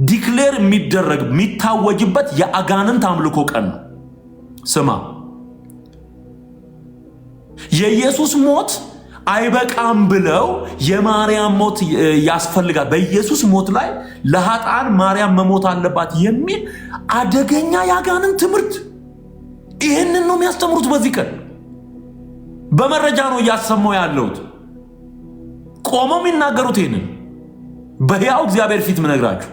[SPEAKER 1] ዲክሌር የሚደረግ የሚታወጅበት የአጋንንት አምልኮ ቀን ነው። ስማ፣ የኢየሱስ ሞት አይበቃም ብለው የማርያም ሞት ያስፈልጋል፣ በኢየሱስ ሞት ላይ ለኃጥአን ማርያም መሞት አለባት የሚል አደገኛ ያጋንን ትምህርት ይህንን ነው የሚያስተምሩት። በዚህ ቀን በመረጃ ነው እያሰማው ያለሁት። ቆመው የሚናገሩት ይህንን በሕያው እግዚአብሔር ፊት ምነግራችሁ።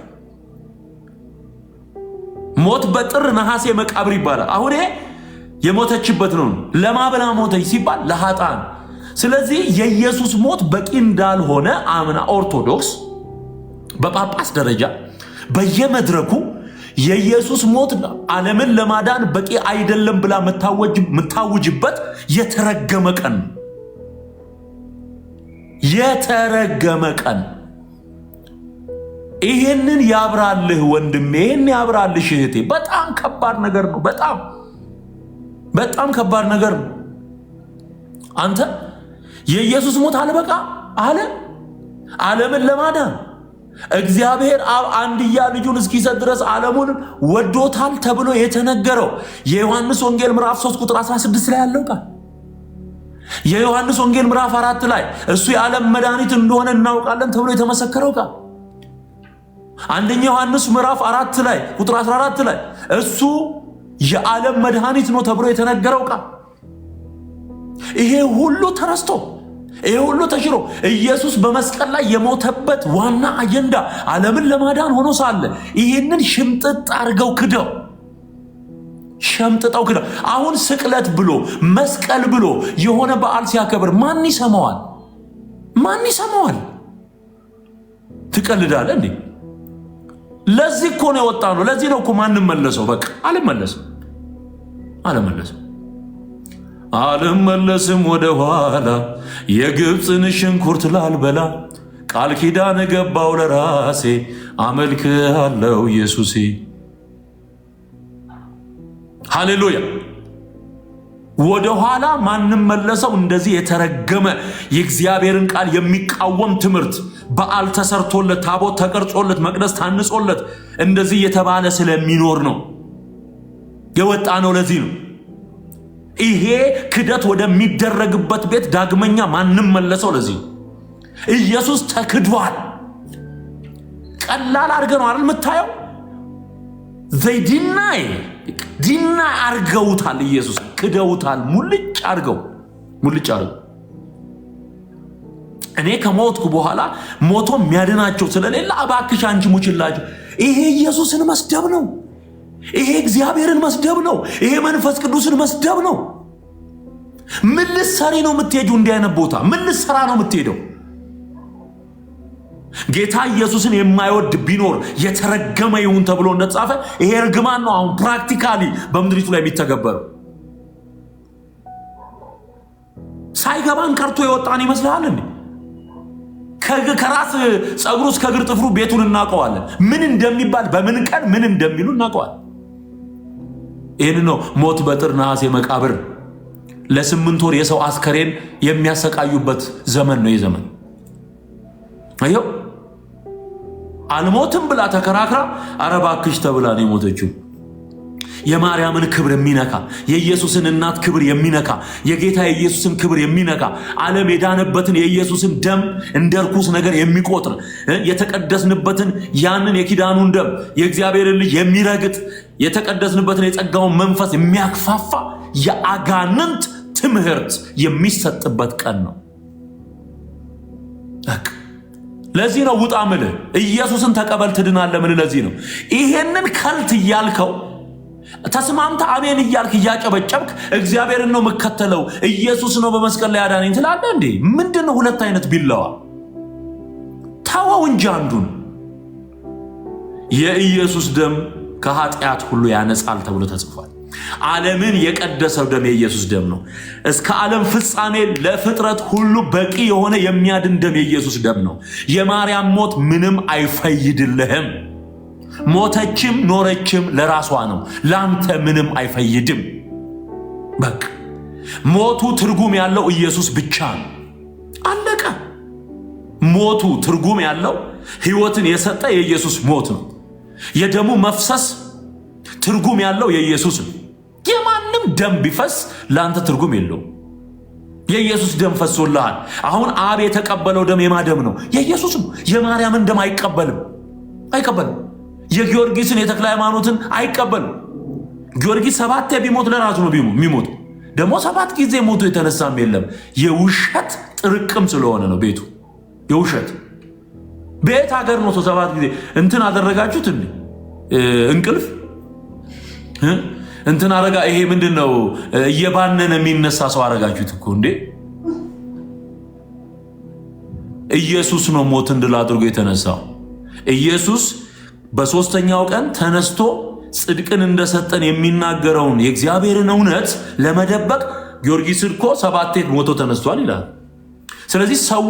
[SPEAKER 1] ሞት በጥር ነሐሴ መቃብር ይባላል። አሁን የሞተችበት ነው። ለማበላ ሞተች ሲባል ለኃጥአን። ስለዚህ የኢየሱስ ሞት በቂ እንዳልሆነ አምና ኦርቶዶክስ በጳጳስ ደረጃ በየመድረኩ የኢየሱስ ሞት ዓለምን ለማዳን በቂ አይደለም ብላ የምታውጅበት የተረገመ ቀን፣ የተረገመ ቀን። ይሄንን ያብራልህ ወንድሜ፣ ይሄን ያብራልሽ እህቴ። በጣም ከባድ ነገር ነው። በጣም ከባድ ነገር ነው። አንተ የኢየሱስ ሞት አልበቃ አለ ዓለምን ለማዳን እግዚአብሔር አብ አንድያ ልጁን እስኪሰጥ ድረስ ዓለሙን ወዶታል ተብሎ የተነገረው የዮሐንስ ወንጌል ምዕራፍ 3 ቁጥር 16 ላይ ያለው ቃል፣ የዮሐንስ ወንጌል ምዕራፍ 4 ላይ እሱ የዓለም መድኃኒት እንደሆነ እናውቃለን ተብሎ የተመሰከረው ቃል፣ አንደኛ ዮሐንስ ምዕራፍ 4 ላይ ቁጥር 14 ላይ እሱ የዓለም መድኃኒት ነው ተብሎ የተነገረው ቃል፣ ይሄ ሁሉ ተረስቶ ይሄ ሁሉ ተሽሮ ኢየሱስ በመስቀል ላይ የሞተበት ዋና አጀንዳ ዓለምን ለማዳን ሆኖ ሳለ ይህንን ሽምጥጥ አድርገው ክደው ሸምጥጠው ክደው አሁን ስቅለት ብሎ መስቀል ብሎ የሆነ በዓል ሲያከብር ማን ይሰማዋል? ማን ይሰማዋል? ትቀልዳለህ እንዴ? ለዚህ እኮ ነው የወጣ ነው። ለዚህ ነው እኮ ማንም መለሰው። በቃ አልመለስም ወደ ኋላ የግብፅን ሽንኩርት ላልበላ ቃል ኪዳን ገባው ለራሴ አመልክሃለሁ ኢየሱሴ። ሃሌሉያ። ወደ ኋላ ማንም መለሰው። እንደዚህ የተረገመ የእግዚአብሔርን ቃል የሚቃወም ትምህርት በዓል ተሰርቶለት ታቦት ተቀርጾለት መቅደስ ታንጾለት እንደዚህ የተባለ ስለሚኖር ነው የወጣ ነው። ለዚህ ነው ይሄ ክደት ወደሚደረግበት ቤት ዳግመኛ ማንም መለሰው። ለዚህ ኢየሱስ ተክዷል። ቀላል አድርገህ ነው አይደል የምታየው? ዲናይ አርገውታል። ኢየሱስ ክደውታል። ሙልጭ አርገው እኔ ከሞትኩ በኋላ ሞቶ የሚያድናቸው ስለሌለ እባክሽ አንቺ ሙችላቸው። ይሄ ኢየሱስን መስደብ ነው። ይሄ እግዚአብሔርን መስደብ ነው። ይሄ መንፈስ ቅዱስን መስደብ ነው። ምን ልትሰሪ ነው የምትሄጂው? እንዲህ አይነት ቦታ ምን ልትሰራ ነው የምትሄደው? ጌታ ኢየሱስን የማይወድ ቢኖር የተረገመ ይሁን ተብሎ እንደተጻፈ ይሄ እርግማን ነው አሁን ፕራክቲካሊ በምድሪቱ ላይ የሚተገበረው። ሳይገባን ቀርቶ የወጣን ይመስልሃል እንዴ? ከራስ ጸጉሩ እስከ እግር ጥፍሩ ቤቱን እናውቀዋለን። ምን እንደሚባል በምን ቀን ምን እንደሚሉ እናውቀዋለን። ይህን ነው ሞት በጥር ነሐሴ መቃብር ለ8 ወር የሰው አስከሬን የሚያሰቃዩበት ዘመን ነው። የዘመን አየው። አልሞትም ብላ ተከራክራ ኧረ እባክሽ ተብላ ነው የሞተችው። የማርያምን ክብር የሚነካ የኢየሱስን እናት ክብር የሚነካ የጌታ የኢየሱስን ክብር የሚነካ ዓለም የዳነበትን የኢየሱስን ደም እንደ ርኩስ ነገር የሚቆጥር የተቀደስንበትን ያንን የኪዳኑን ደም የእግዚአብሔርን ልጅ የሚረግጥ የተቀደስንበትን የጸጋውን መንፈስ የሚያክፋፋ የአጋንንት ትምህርት የሚሰጥበት ቀን ነው። ለዚህ ነው ውጣ ምልህ ኢየሱስን ተቀበል ትድናለህ ምልህ። ለዚህ ነው ይሄንን ከልት እያልከው ተስማምታ አሜን እያልክ እያጨበጨብክ እግዚአብሔርን ነው መከተለው ኢየሱስ ነው በመስቀል ላይ ያዳነኝ ትላለህ እንዴ? ምንድነው ሁለት አይነት ቢላዋ? ተወው እንጂ አንዱን። የኢየሱስ ደም ከኃጢአት ሁሉ ያነጻል ተብሎ ተጽፏል። ዓለምን የቀደሰው ደም የኢየሱስ ደም ነው። እስከ ዓለም ፍጻሜ ለፍጥረት ሁሉ በቂ የሆነ የሚያድን ደም የኢየሱስ ደም ነው። የማርያም ሞት ምንም አይፈይድልህም። ሞተችም ኖረችም ለራሷ ነው። ላንተ ምንም አይፈይድም። በቃ ሞቱ ትርጉም ያለው ኢየሱስ ብቻ ነው። አለቀ። ሞቱ ትርጉም ያለው ሕይወትን የሰጠ የኢየሱስ ሞት ነው። የደሙ መፍሰስ ትርጉም ያለው የኢየሱስ ነው። የማንም ደም ቢፈስ ላንተ ትርጉም የለውም። የኢየሱስ ደም ፈሶልሃል። አሁን አብ የተቀበለው ደም የማደም ነው? የኢየሱስ ነው። የማርያምን ደም አይቀበልም። የጊዮርጊስን የተክለ ሃይማኖትን አይቀበልም። ጊዮርጊስ 7 ቢሞት ለራሱ ነው የሚሞት። ደግሞ 7 ጊዜ ሞቶ የተነሳም የለም። የውሸት ጥርቅም ስለሆነ ነው ቤቱ የውሸት ቤት ሀገር ነው። 7 ጊዜ እንትን አደረጋችሁት እንዴ? እንቅልፍ እንትን አረጋ። ይሄ ምንድነው? እየባነነ የሚነሳ ሰው አረጋችሁት እኮ እንዴ። ኢየሱስ ነው ሞትን ድል አድርጎ የተነሳው። ኢየሱስ በ3ኛው ቀን ተነስቶ ጽድቅን እንደሰጠን የሚናገረውን የእግዚአብሔርን እውነት ለመደበቅ ጊዮርጊስ እኮ 7 ሞቶ ተነስቷል ይላል። ስለዚህ ሰው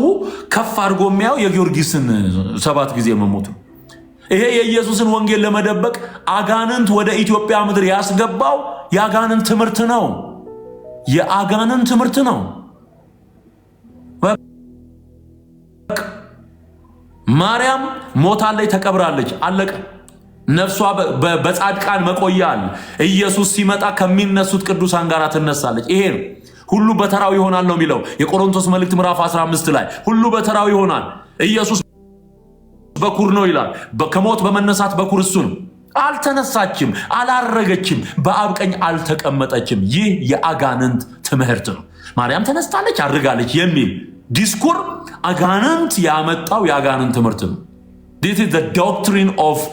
[SPEAKER 1] ከፍ አድርጎ የሚያው የጊዮርጊስን 7 ጊዜ መሞቱ። ይሄ የኢየሱስን ወንጌል ለመደበቅ አጋንንት ወደ ኢትዮጵያ ምድር ያስገባው የአጋንንት ትምህርት ነው። የአጋንንት ትምህርት ነው። ማርያም ሞታለች፣ ተቀብራለች፣ አለቀ። ነፍሷ በጻድቃን መቆያ አለ። ኢየሱስ ሲመጣ ከሚነሱት ቅዱሳን ጋር ትነሳለች። ይሄ ነው። ሁሉ በተራው ይሆናል ነው የሚለው የቆሮንቶስ መልእክት ምዕራፍ 15 ላይ ሁሉ በተራው ይሆናል። ኢየሱስ በኩር ነው ይላል። ከሞት በመነሳት በኩር እሱ ነው። አልተነሳችም፣ አላረገችም፣ በአብ ቀኝ አልተቀመጠችም። ይህ የአጋንንት ትምህርት ነው። ማርያም ተነስታለች፣ አድርጋለች የሚል ዲስኩር አጋንንት ያመጣው የአጋንንት ትምህርት ነው። this is the doctrine of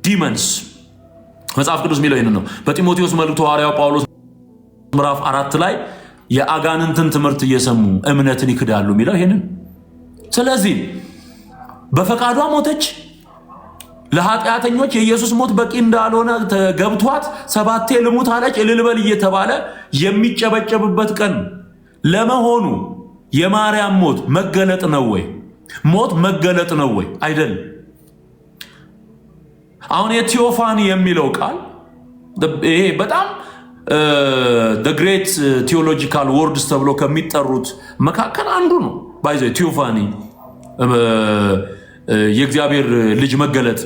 [SPEAKER 1] demons። መጽሐፍ ቅዱስ የሚለው ይህን ነው። በጢሞቴዎስ መልእክቱ ሐዋርያው ጳውሎስ ምዕራፍ 4 ላይ የአጋንንትን ትምህርት እየሰሙ እምነትን ይክዳሉ የሚለው ይህንን። ስለዚህ በፈቃዷ ሞተች። ለኃጢአተኞች የኢየሱስ ሞት በቂ እንዳልሆነ ገብቷት 7 ልሙት አለች። እልልበል እየተባለ የሚጨበጨብበት ቀን ለመሆኑ የማርያም ሞት መገለጥ ነው ወይ? ሞት መገለጥ ነው ወይ? አይደለም። አሁን የቲዮፋኒ የሚለው ቃል ይሄ በጣም the great theological words ተብሎ ከሚጠሩት መካከል አንዱ ነው። ባይዘ ቲዮፋኒ የእግዚአብሔር ልጅ መገለጥ፣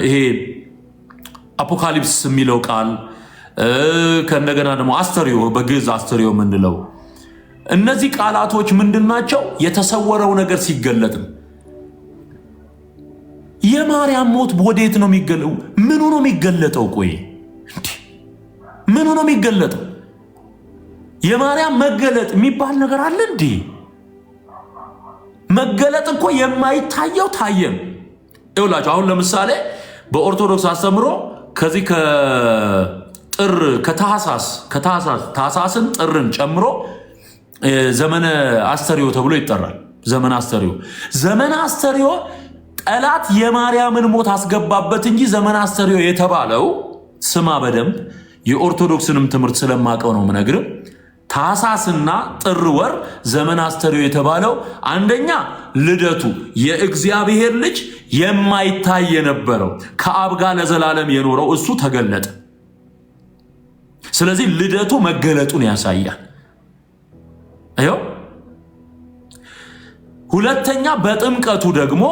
[SPEAKER 1] ይሄ አፖካሊፕስ የሚለው ቃል ከእንደገና ደግሞ አስተሪዮ፣ በግዕዝ አስተሪዮ የምንለው እነዚህ ቃላቶች ምንድናቸው? የተሰወረው ነገር ሲገለጥ ነው። የማርያም ሞት ወዴት ነው የሚገለጠው? ምኑ ነው የሚገለጠው? ቆይ ምኑ ነው የሚገለጠው? የማርያም መገለጥ የሚባል ነገር አለ እንዴ? መገለጥ እኮ የማይታየው ታየም። ይኸውላችሁ አሁን ለምሳሌ በኦርቶዶክስ አስተምሮ ከዚህ ከጥር ከታህሳስን ጥርን ጨምሮ ዘመነ አስተሪዮ ተብሎ ይጠራል። ዘመነ አስተሪዮ ጠላት የማርያምን ሞት አስገባበት እንጂ ዘመነ አስተሪዮ የተባለው ስማ በደንብ የኦርቶዶክስንም ትምህርት ስለማቀው ነው የምነግርህ። ታህሳስና ጥር ወር ዘመነ አስተሪዮ የተባለው አንደኛ ልደቱ የእግዚአብሔር ልጅ የማይታይ የነበረው ከአብ ጋር ለዘላለም የኖረው እሱ ተገለጠ። ስለዚህ ልደቱ መገለጡን ያሳያል። አይው ሁለተኛ በጥምቀቱ ደግሞ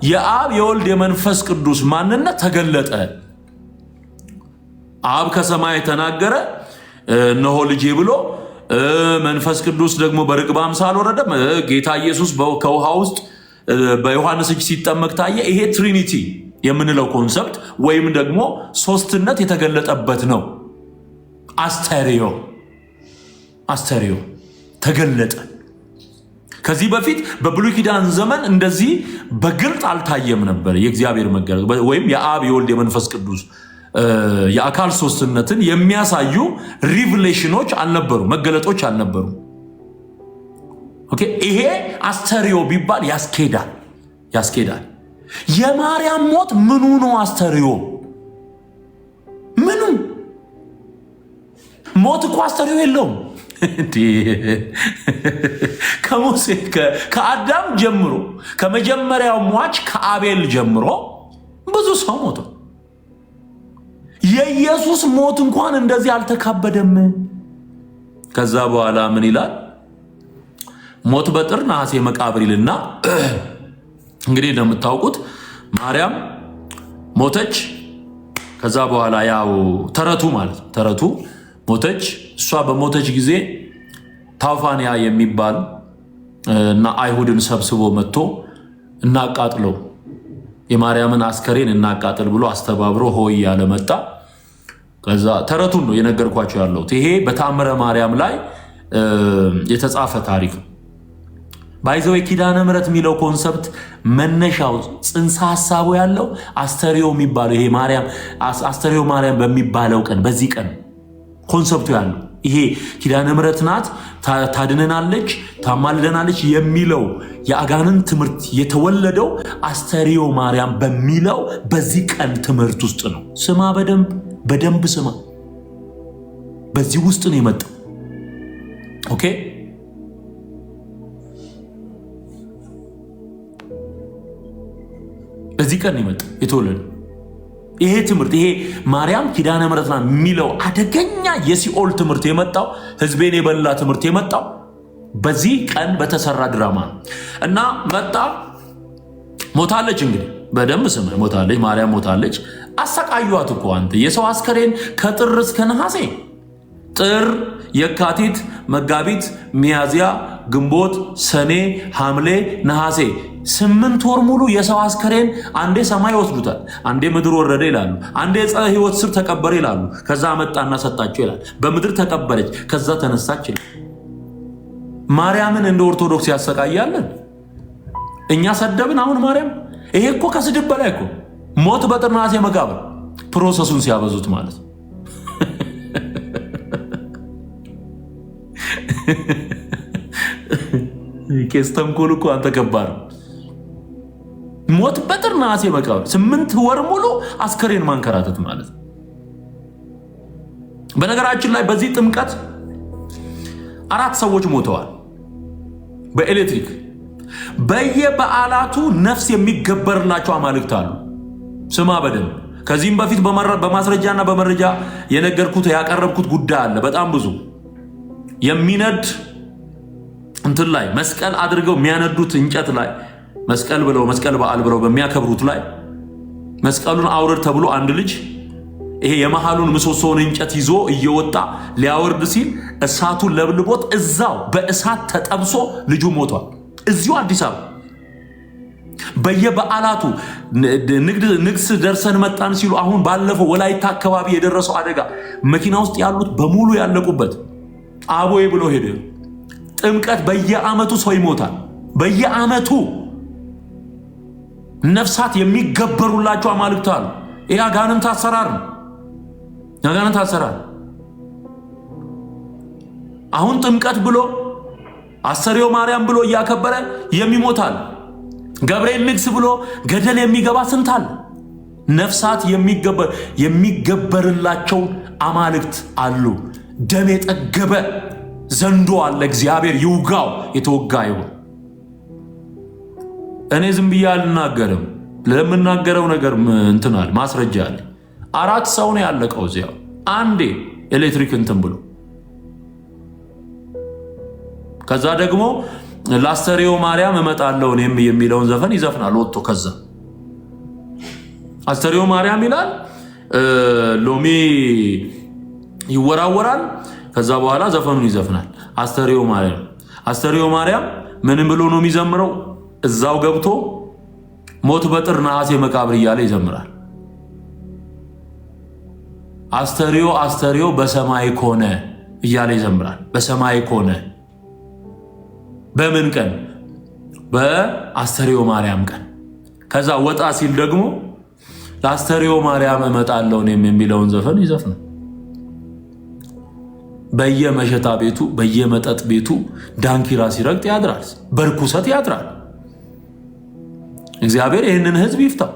[SPEAKER 1] የአብ የወልድ የመንፈስ ቅዱስ ማንነት ተገለጠ። አብ ከሰማይ ተናገረ፣ እነሆ ልጄ ብሎ፣ መንፈስ ቅዱስ ደግሞ በርግብ አምሳል ወረደ። ጌታ ኢየሱስ ከውሃ ውስጥ በዮሐንስ እጅ ሲጠመቅ ታየ። ይሄ ትሪኒቲ የምንለው ኮንሰፕት ወይም ደግሞ ሶስትነት የተገለጠበት ነው። አስተሪዮ ተገለጠ። ከዚህ በፊት በብሉይ ኪዳን ዘመን እንደዚህ በግልጥ አልታየም ነበር። የእግዚአብሔር መገለጥ ወይም የአብ የወልድ የመንፈስ ቅዱስ የአካል ሶስትነትን የሚያሳዩ ሪቪሌሽኖች አልነበሩ፣ መገለጦች አልነበሩ። ኦኬ፣ ይሄ አስተሪዮ ቢባል ያስኬዳል። የማርያም ሞት ምኑ ነው አስተሪዮ? ምኑ? ሞት እኮ አስተሪዮ የለውም። ከሙሴ ከአዳም ጀምሮ ከመጀመሪያው ሟች ከአቤል ጀምሮ ብዙ ሰው ሞቶ የኢየሱስ ሞት እንኳን እንደዚህ አልተካበደም። ከዛ በኋላ ምን ይላል? ሞት በጥር ነሐሴ መቃብር ይልና እንግዲህ እንደምታውቁት ማርያም ሞተች። ከዛ በኋላ ያው ተረቱ ሞተች። እሷ በሞተች ጊዜ ታውፋንያ የሚባል እና አይሁድን ሰብስቦ መጥቶ እናቃጥለው የማርያምን አስከሬን እናቃጥል ብሎ አስተባብሮ ሆይ ያለ መጣ። ከዛ ተረቱን ነው የነገርኳቸው ያለሁት። ይሄ በተአምረ ማርያም ላይ የተጻፈ ታሪክ ባይዘው የኪዳነ ምሕረት የሚለው ኮንሰፕት መነሻው ጽንሰ ሐሳቡ ያለው አስተሪዮ የሚባለው ይሄ ማርያም አስተሪዮ ማርያም በሚባለው ቀን በዚህ ቀን ኮንሰፕቱ ያለው ይሄ ኪዳነ ምሕረት ናት፣ ታድነናለች፣ ታማልደናለች የሚለው የአጋንን ትምህርት የተወለደው አስተሪዮ ማርያም በሚለው በዚህ ቀን ትምህርት ውስጥ ነው። ስማ፣ በደንብ ስማ። በዚህ ውስጥ ነው የመጣው። ኦኬ፣ በዚህ ቀን ነው የመጣው የተወለደው። ይሄ ትምህርት ይሄ ማርያም ኪዳነ ምሕረት ናት የሚለው አደገኛ የሲኦል ትምህርት የመጣው ህዝቤን የበላ ትምህርት የመጣው በዚህ ቀን በተሰራ ድራማ ነው። እና መጣ፣ ሞታለች። እንግዲህ በደንብ ስም ሞታለች፣ ማርያም ሞታለች። አሰቃዩት እኮ አንተ። የሰው አስከሬን ከጥር እስከ ነሐሴ፣ ጥር፣ የካቲት፣ መጋቢት፣ ሚያዝያ፣ ግንቦት፣ ሰኔ፣ ሐምሌ፣ ነሐሴ 8 ወር ሙሉ የሰው አስከሬን አንዴ ሰማይ ወስዱታል፣ አንዴ ምድር ወረደ ይላሉ፣ አንዴ ዕፀ ሕይወት ስር ተቀበረ ይላሉ። ከዛ መጣና ሰጣቸው ይላል። በምድር ተቀበረች፣ ከዛ ተነሳች ይላል። ማርያምን እንደ ኦርቶዶክስ ያሰቃያለን እኛ ሰደብን። አሁን ማርያም ይሄ እኮ ከስድብ በላይ እኮ ሞት በጥር ነሐሴ መቃብር ፕሮሰሱን ሲያበዙት ማለት ቄስ ተንኮል እኮ አንተ ከባድ ሞት በጥር ነሐሴ መቃብር 8 ወር ሙሉ አስከሬን ማንከራተት ማለት። በነገራችን ላይ በዚህ ጥምቀት 4 ሰዎች ሞተዋል በኤሌክትሪክ። በየበዓላቱ ነፍስ የሚገበርላቸው አማልክት አሉ። ስማ በደንብ። ከዚህም በፊት በማስረጃና በመረጃ የነገርኩት ያቀረብኩት ጉዳይ አለ። በጣም ብዙ የሚነድ እንትን ላይ መስቀል አድርገው የሚያነዱት እንጨት ላይ መስቀል ብለው መስቀል በዓል ብለው በሚያከብሩት ላይ መስቀሉን አውርድ ተብሎ አንድ ልጅ ይሄ የመሃሉን ምሰሶውን እንጨት ይዞ እየወጣ ሊያወርድ ሲል እሳቱን ለብልቦት እዛው በእሳት ተጠብሶ ልጁ ሞቷል። እዚሁ አዲስ አበባ በየበዓላቱ ንግስ ደርሰን መጣን ሲሉ አሁን ባለፈው ወላይታ አካባቢ የደረሰው አደጋ መኪና ውስጥ ያሉት በሙሉ ያለቁበት አቦይ ብሎ ሄደ። ጥምቀት በየዓመቱ ሰው ይሞታል። በየዓመቱ ነፍሳት የሚገበሩላቸው አማልክት አሉ። ይሄ አጋንንት አሰራር ነው። አጋንንት አሰራር። አሁን ጥምቀት ብሎ አስተሪዮ ማርያም ብሎ እያከበረ የሚሞታል። ገብርኤል ንግስ ብሎ ገደል የሚገባ ስንት አለ። ነፍሳት የሚገበርላቸው አማልክት አሉ። ደም የጠገበ ዘንዶ አለ። እግዚአብሔር ይውጋው፣ የተወጋ ይሁን። እኔ ዝም ብዬ አልናገርም። ለምናገረው ነገር እንትናል ማስረጃ አለ። 4 ሰው ነው ያለቀው እዚያው አንዴ ኤሌክትሪክ እንትን ብሎ። ከዛ ደግሞ ለአስተሪዮ ማርያም እመጣለሁ እኔም የሚለውን ዘፈን ይዘፍናል ወጥቶ። ከዛ አስተሪዮ ማርያም ይላል፣ ሎሚ ይወራወራል። ከዛ በኋላ ዘፈኑን ይዘፍናል። አስተሪዮ ማርያም ምንም ብሎ ነው የሚዘምረው? እዛው ገብቶ ሞት በጥር ነሐሴ መቃብር እያለ ይዘምራል። አስተሪዮ በሰማይ ኮነ እያለ ይዘምራል። በሰማይ ኮነ በምን ቀን? በአስተሪዮ ማርያም ቀን። ከዛ ወጣ ሲል ደግሞ ለአስተሪዮ ማርያም እመጣለሁ እኔም የሚለውን ዘፈን ይዘፍናል። በየመሸታ ቤቱ በየመጠጥ ቤቱ ዳንኪራ ሲረግጥ ያድራል፣ በርኩሰት ያድራል። እግዚአብሔር ይህንን ህዝብ ይፍታው።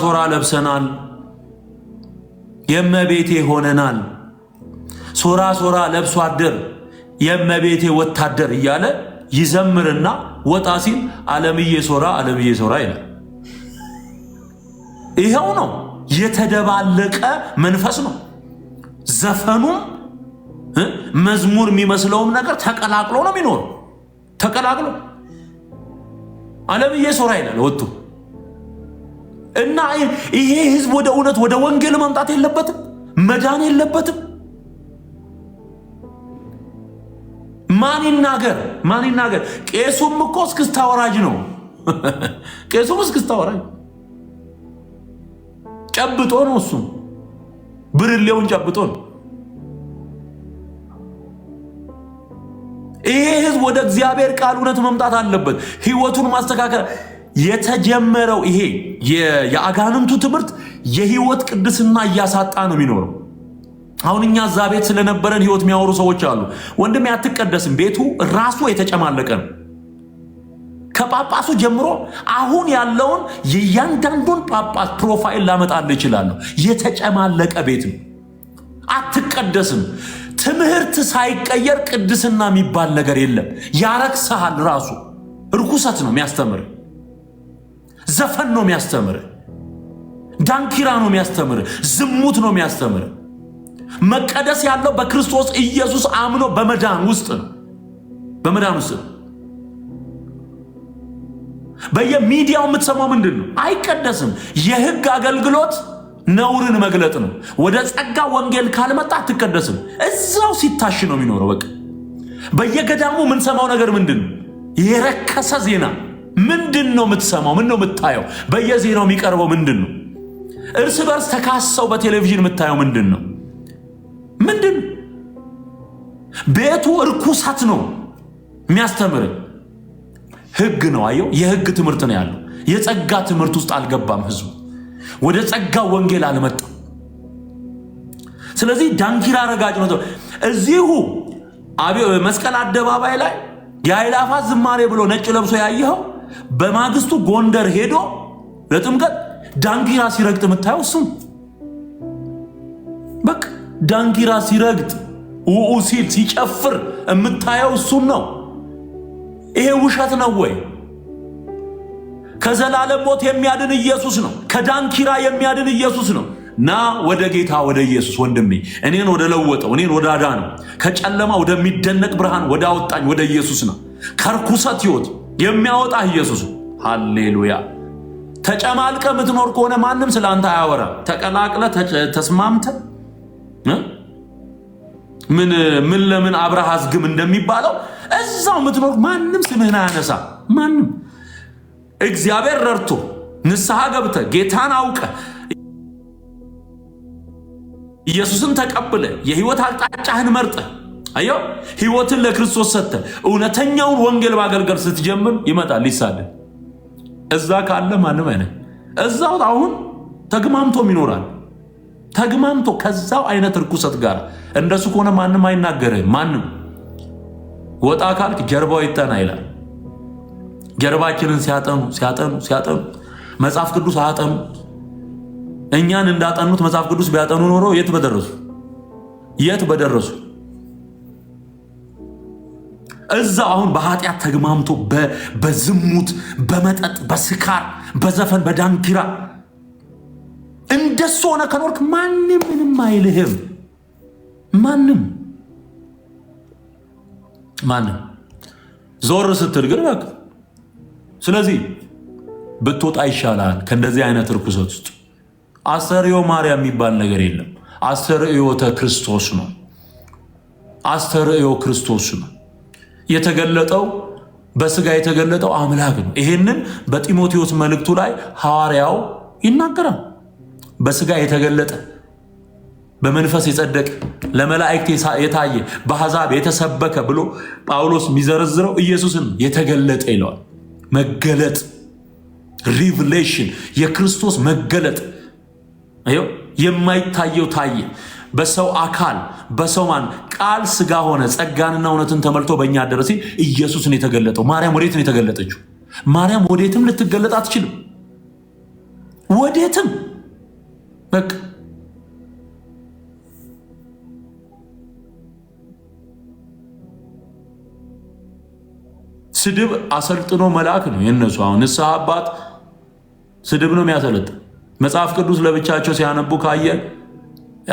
[SPEAKER 1] ሶራ ለብሰናል፣ የመቤቴ ሆነናል። ሶራ ለብሶ አደር የመቤቴ ወታደር እያለ ይዘምርና ወጣ ሲል ዓለምዬ ሶራ ይላል። ይሄው ነው የተደባለቀ መንፈስ ነው። ዘፈኑም መዝሙር የሚመስለውም ነገር ተቀላቅሎ ነው የሚኖረው። ተቀላቅሎ ዓለምዬ ሶራ ይላል ወጥቶ። እና ይሄ ህዝብ ወደ እውነት ወደ ወንጌል መምጣት የለበትም፣ መዳን የለበትም። ማን ይናገር? ቄሱም እኮ እስክስታ ወራጅ ነው። ቄሱም እስክስታ ወራጅ ጨብጦ ነው። እሱም ብርሌውን ጨብጦ ነው። ይሄ ህዝብ ወደ እግዚአብሔር ቃል እውነት መምጣት አለበት። ህይወቱን ማስተካከል የተጀመረው ይሄ የአጋንንቱ ትምህርት የህይወት ቅድስና እያሳጣ ነው የሚኖረው። አሁን እኛ እዛ ቤት ስለነበረን ህይወት የሚያወሩ ሰዎች አሉ። ወንድሜ አትቀደስም። ቤቱ ራሱ የተጨማለቀ ነው። ከጳጳሱ ጀምሮ አሁን ያለውን የእያንዳንዱን ጳጳስ ፕሮፋይል ላመጣልህ እችላለሁ። የተጨማለቀ ቤት ነው። አትቀደስም። ትምህርት ሳይቀየር ቅድስና የሚባል ነገር የለም። ያረክሰሃል። ራሱ እርኩሰት ነው የሚያስተምር፣ ዘፈን ነው የሚያስተምር፣ ዳንኪራ ነው የሚያስተምር፣ ዝሙት ነው የሚያስተምር። መቀደስ ያለው በክርስቶስ ኢየሱስ አምኖ በመዳን ውስጥ ነው። በመዳን ውስጥ ነው። በየሚዲያው የምትሰማው ምንድን ነው? አይቀደስም። የህግ አገልግሎት ነውርን መግለጥ ነው። ወደ ጸጋ ወንጌል ካልመጣ አትቀደስም። እዛው ሲታሽ ነው የሚኖረው። በቃ በየገዳሙ የምንሰማው ነገር ምንድን ነው? የረከሰ ዜና ምንድን ነው የምትሰማው? ምን ነው የምታየው? በየዜናው የሚቀርበው ምንድን ነው? እርስ በርስ ተካሰው በቴሌቪዥን የምታየው ምንድን ነው? ምንድን ቤቱ እርኩሰት ነው የሚያስተምር። ህግ ነው። አየው፣ የህግ ትምህርት ነው ያለው። የጸጋ ትምህርት ውስጥ አልገባም ህዝቡ። ወደ ጸጋ ወንጌል አልመጣም። ስለዚህ ዳንኪራ ረጋጭ ነው። እዚሁ መስቀል አደባባይ ላይ የአእላፋት ዝማሬ ብሎ ነጭ ለብሶ ያየኸው በማግስቱ ጎንደር ሄዶ ለጥምቀት ዳንኪራ ሲረግጥ የምታየው እሱም። በቃ ዳንኪራ ሲረግጥ ውኡ ሲል ሲጨፍር የምታየው እሱም ነው። ይሄ ውሸት ነው ወይ? ከዘላለም ሞት የሚያድን ኢየሱስ ነው። ከዳንኪራ የሚያድን ኢየሱስ ነው። ና ወደ ጌታ ወደ ኢየሱስ ወንድሜ፣ እኔን ወደ ለወጠው፣ እኔን ወደ አዳነው፣ ከጨለማ ወደሚደነቅ ብርሃን ወደ አወጣኝ ወደ ኢየሱስ ነው። ከርኩሰት ህይወት የሚያወጣ ኢየሱስ ነው። ሃሌሉያ። ተጨማልቀ የምትኖር ከሆነ ማንም ስለ አንተ አያወራ። ተቀላቅለ ተስማምተ ምን ለምን አብርሃዝ ግም እንደሚባለው እዛው የምትኖር ማንም ስምህን አያነሳ። ማንም እግዚአብሔር ረድቶ ንስሐ ገብተ ጌታን አውቀ ኢየሱስን ተቀብለ የህይወት አቅጣጫህን መርጠ አየው ህይወትን ለክርስቶስ ሰጥተ እውነተኛውን ወንጌል ማገልገል ስትጀምር ይመጣል ይሳደብ። እዛ ካለ ማንም አይነ እዛው አሁን ተግማምቶም ይኖራል። ተግማምቶ ከዛው አይነት ርኩሰት ጋር እንደሱ ከሆነ ማንም አይናገርህም። ማንም ወጣ ካልክ ጀርባው ይጠና ይላል። ጀርባችንን ሲያጠኑ መጽሐፍ ቅዱስ አያጠኑ። እኛን እንዳጠኑት መጽሐፍ ቅዱስ ቢያጠኑ ኖሮ የት በደረሱ። እዛ አሁን በኃጢአት ተግማምቶ በዝሙት በመጠጥ በስካር በዘፈን በዳንኪራ እንደሱ ሆነ ከኖርክ ማንም ምንም አይልህም። ማንም ዞር ስትል ግን በቃ። ስለዚህ ብትወጣ ይሻላል ከእንደዚህ አይነት ርኩሰት ውስጥ። አስተርእዮ ማርያም የሚባል ነገር የለም። አስተርእዮተ ክርስቶስ ነው። አስተርእዮ ክርስቶስ ነው የተገለጠው፣ በስጋ የተገለጠው አምላክ ነው። ይሄንን በጢሞቴዎስ መልእክቱ ላይ ሐዋርያው ይናገራል። በስጋ የተገለጠ በመንፈስ የጸደቀ ለመላእክት የታየ በአሕዛብ የተሰበከ ብሎ ጳውሎስ የሚዘረዝረው ኢየሱስን የተገለጠ ይለዋል። መገለጥ ሪቪሌሽን፣ የክርስቶስ መገለጥ። የማይታየው ታየ። በሰው አካል በሰው ማን ቃል ስጋ ሆነ፣ ጸጋንና እውነትን ተመልቶ በእኛ አደረ ሲል ኢየሱስን የተገለጠው። ማርያም ወዴት ነው የተገለጠችው? ማርያም ወዴትም ልትገለጥ አትችልም። ወዴትም በቃ ስድብ አሰልጥኖ መልአክ ነው የነሱ። አሁን ንስሐ አባት ስድብ ነው የሚያሰለጥ። መጽሐፍ ቅዱስ ለብቻቸው ሲያነቡ ካየን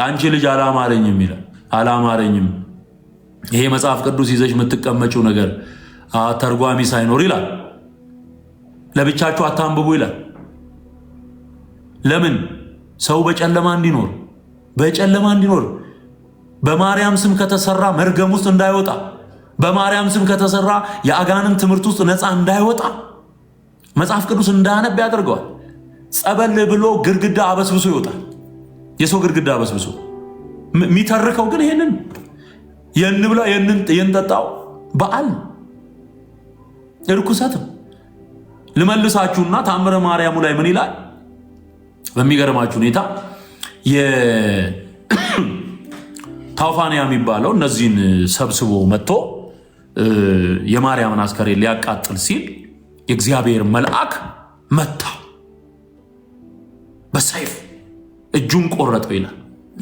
[SPEAKER 1] አንቺ ልጅ አላማረኝም ይላል። አላማረኝም ይሄ መጽሐፍ ቅዱስ ይዘሽ የምትቀመጪው ነገር ተርጓሚ ሳይኖር ይላል። ለብቻቸው አታንብቡ ይላል። ለምን? ሰው በጨለማ እንዲኖር በማርያም ስም ከተሰራ መርገም ውስጥ እንዳይወጣ በማርያም ስም ከተሰራ የአጋንንት ትምህርት ውስጥ ነፃ እንዳይወጣ መጽሐፍ ቅዱስ እንዳያነብ ያደርገዋል። ጸበል ብሎ ግድግዳ አበስብሶ ይወጣል። የሰው ግድግዳ አበስብሶ የሚተርከው ግን ይሄንን የንብላ የንጠጣው በዓል እርኩሰትም። ልመልሳችሁና ታምረ ማርያሙ ላይ ምን ይላል? በሚገርማችሁ ሁኔታ የታውፋንያ የሚባለው እነዚህን ሰብስቦ መጥቶ የማርያምን አስከሬን ሊያቃጥል ሲል የእግዚአብሔር መልአክ መታው በሰይፍ እጁን ቆረጠው ይላል።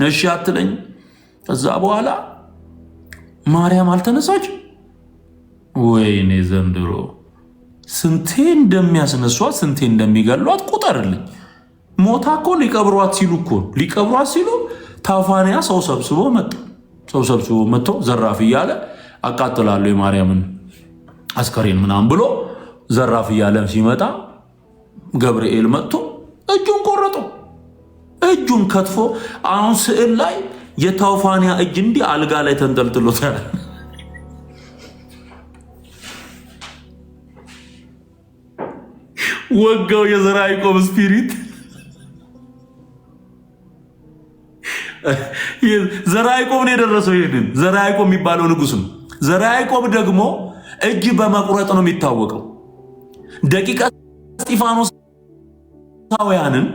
[SPEAKER 1] እሺ አትለኝ። ከዛ በኋላ ማርያም አልተነሳች። ወይኔ ዘንድሮ ስንቴ እንደሚያስነሷት ስንቴ እንደሚገሏት ቁጠርልኝ። ሞታ እኮ ሊቀብሯት ሲሉ ታውፋንያ ሰው ሰብስቦ መጥቶ ዘራፍ እያለ አቃጥላለሁ የማርያምን አስከሬን ምናምን ብሎ ዘራፍ እያለ ሲመጣ ገብርኤል መጥቶ እጁን ቆረጠው። እጁን ከትፎ አሁን ስዕል ላይ የታውፋንያ እጅ እንዲህ አልጋ ላይ ተንጠልጥሎታል። ወጋው የዘራ ያዕቆብ ስፒሪት። ዘራ ያዕቆብ ነው የደረሰው። ይሄንን ዘራ ያዕቆብ የሚባለው ንጉስ ነው። ዘራ ያዕቆብ ደግሞ እጅ በመቁረጥ ነው የሚታወቀው። ደቂቀ እስጢፋኖሳውያንን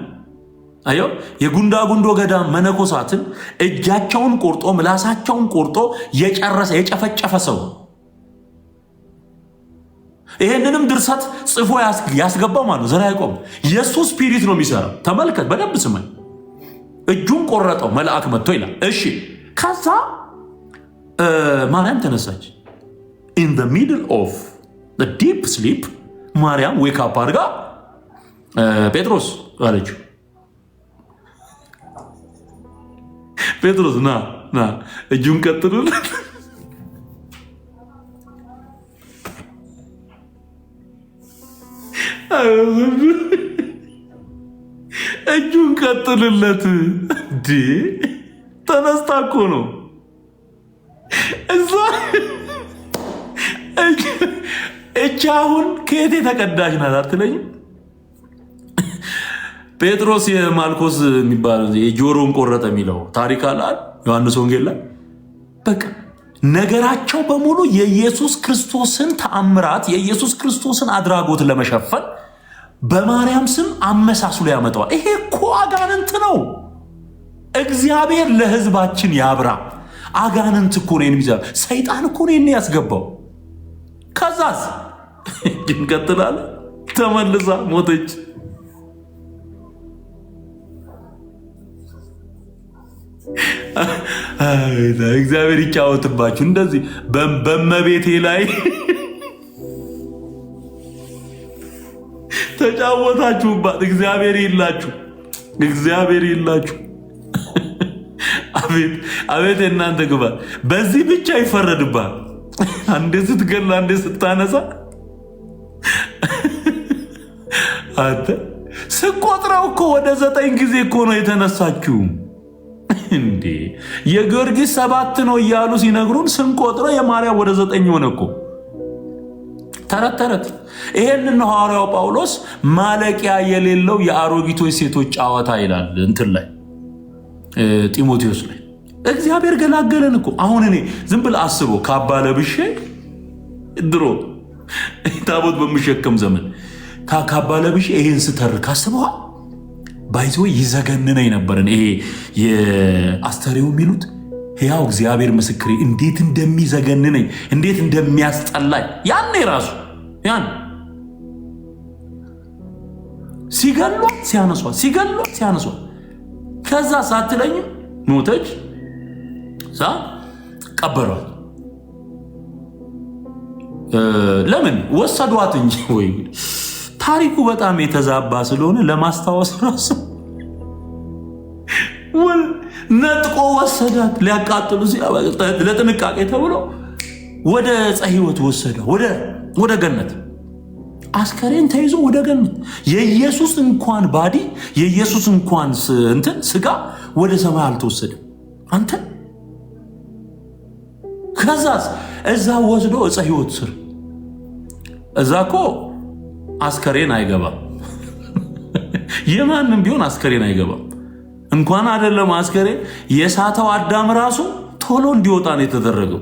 [SPEAKER 1] አዮ የጉንዳ ጉንዶ ገዳም መነኮሳትን እጃቸውን ቆርጦ ምላሳቸውን ቆርጦ የጨፈጨፈ ሰው። ይሄንንም ድርሰት ጽፎ ያስገባው ማለት ነው ዘራ ያዕቆብ። የሱ ስፒሪት ነው የሚሰራው። ተመልከት፣ በደንብ ስማኝ። እጁን ቆረጠው መልአክ መጥቶ ይላል። እሺ፣ ከዛ ማርያም ተነሳች። in the middle of the deep sleep ማርያም ዌክ አፕ አድርጋ ጴጥሮስ አለችው፣ ጴጥሮስ ና እጁን ቀጥሉለት። እጁን ቀጥልለት። ተነስታ እኮ ነው እዛ። እቻ አሁን ከየት የተቀዳሽ ናት አትለኝም? ጴጥሮስ የማልኮስ የሚባል የጆሮን ቆረጠ የሚለው ታሪክ አለ ዮሐንስ ወንጌል ላይ። በቃ ነገራቸው በሙሉ የኢየሱስ ክርስቶስን ተአምራት የኢየሱስ ክርስቶስን አድራጎት ለመሸፈን በማርያም ስም አመሳስሎ ያመጣዋል። ይሄ እኮ አጋንንት ነው። እግዚአብሔር ለሕዝባችን ያብራ። አጋንንት እኮ ነው የሚዘራ። ሰይጣን እኮ ነው ያስገባው። ከዛስ እንቀጥላለ። ተመልሳ ሞተች። እግዚአብሔር ይጫወትባችሁ። እንደዚህ በመቤቴ ላይ ተጫወታችሁባት። እግዚአብሔር ይላችሁ። አቤት የእናንተ ግባት። በዚህ ብቻ ይፈረድባል። አንዴ ስትገላ አንዴ ስታነሳ አንተ ስቆጥረው እኮ ወደ 9 ጊዜ እኮ ነው የተነሳችው። እንዴ የጊዮርጊስ 7 ነው እያሉ ሲነግሩን ስንቆጥረው የማርያም ወደ 9 ሆነ እኮ። ተረት ይሄንን ሐዋርያው ጳውሎስ ማለቂያ የሌለው የአሮጊቶች ሴቶች ጨዋታ ይላል እንትን ላይ ጢሞቴዎስ ላይ። እግዚአብሔር ገላገለን እኮ። አሁን እኔ ዝም ብለህ አስበው፣ ካባ ለብሼ ድሮ ታቦት በምሸከም ዘመን ካባ ለብሼ ይሄን ስተርክ አስበዋል። ባይዞ ይዘገንነኝ ነበርን። ይሄ የአስተርእዮ የሚሉት ሕያው እግዚአብሔር ምስክሬ እንዴት እንደሚዘገንነኝ እንዴት እንደሚያስጠላኝ ያኔ ራሱ ያን ሲገሏት ሲያነሷት ከዛ ሳትለኝም ሞተች። ዛ ቀበሯት። ለምን ወሰዷት እንጂ ወይ ታሪኩ በጣም የተዛባ ስለሆነ ለማስታወስ ራሱ ነጥቆ ወሰዳት። ሊያቃጥሉ ለጥንቃቄ ተብሎ ወደ ዕፀ ሕይወት ወሰደ፣ ወደ ገነት። አስከሬን ተይዞ ወደ ገነት። የኢየሱስ እንኳን ባዲ የኢየሱስ እንኳን እንትን ስጋ ወደ ሰማይ አልተወሰደም። አንተ ከዛስ እዛ ወስዶ ዕፀ ሕይወት ስር እዛ እኮ አስከሬን አይገባም። የማንም ቢሆን አስከሬን አይገባም። እንኳን አይደለም አስከሬን የሳተው አዳም ራሱ ቶሎ እንዲወጣ ነው የተደረገው።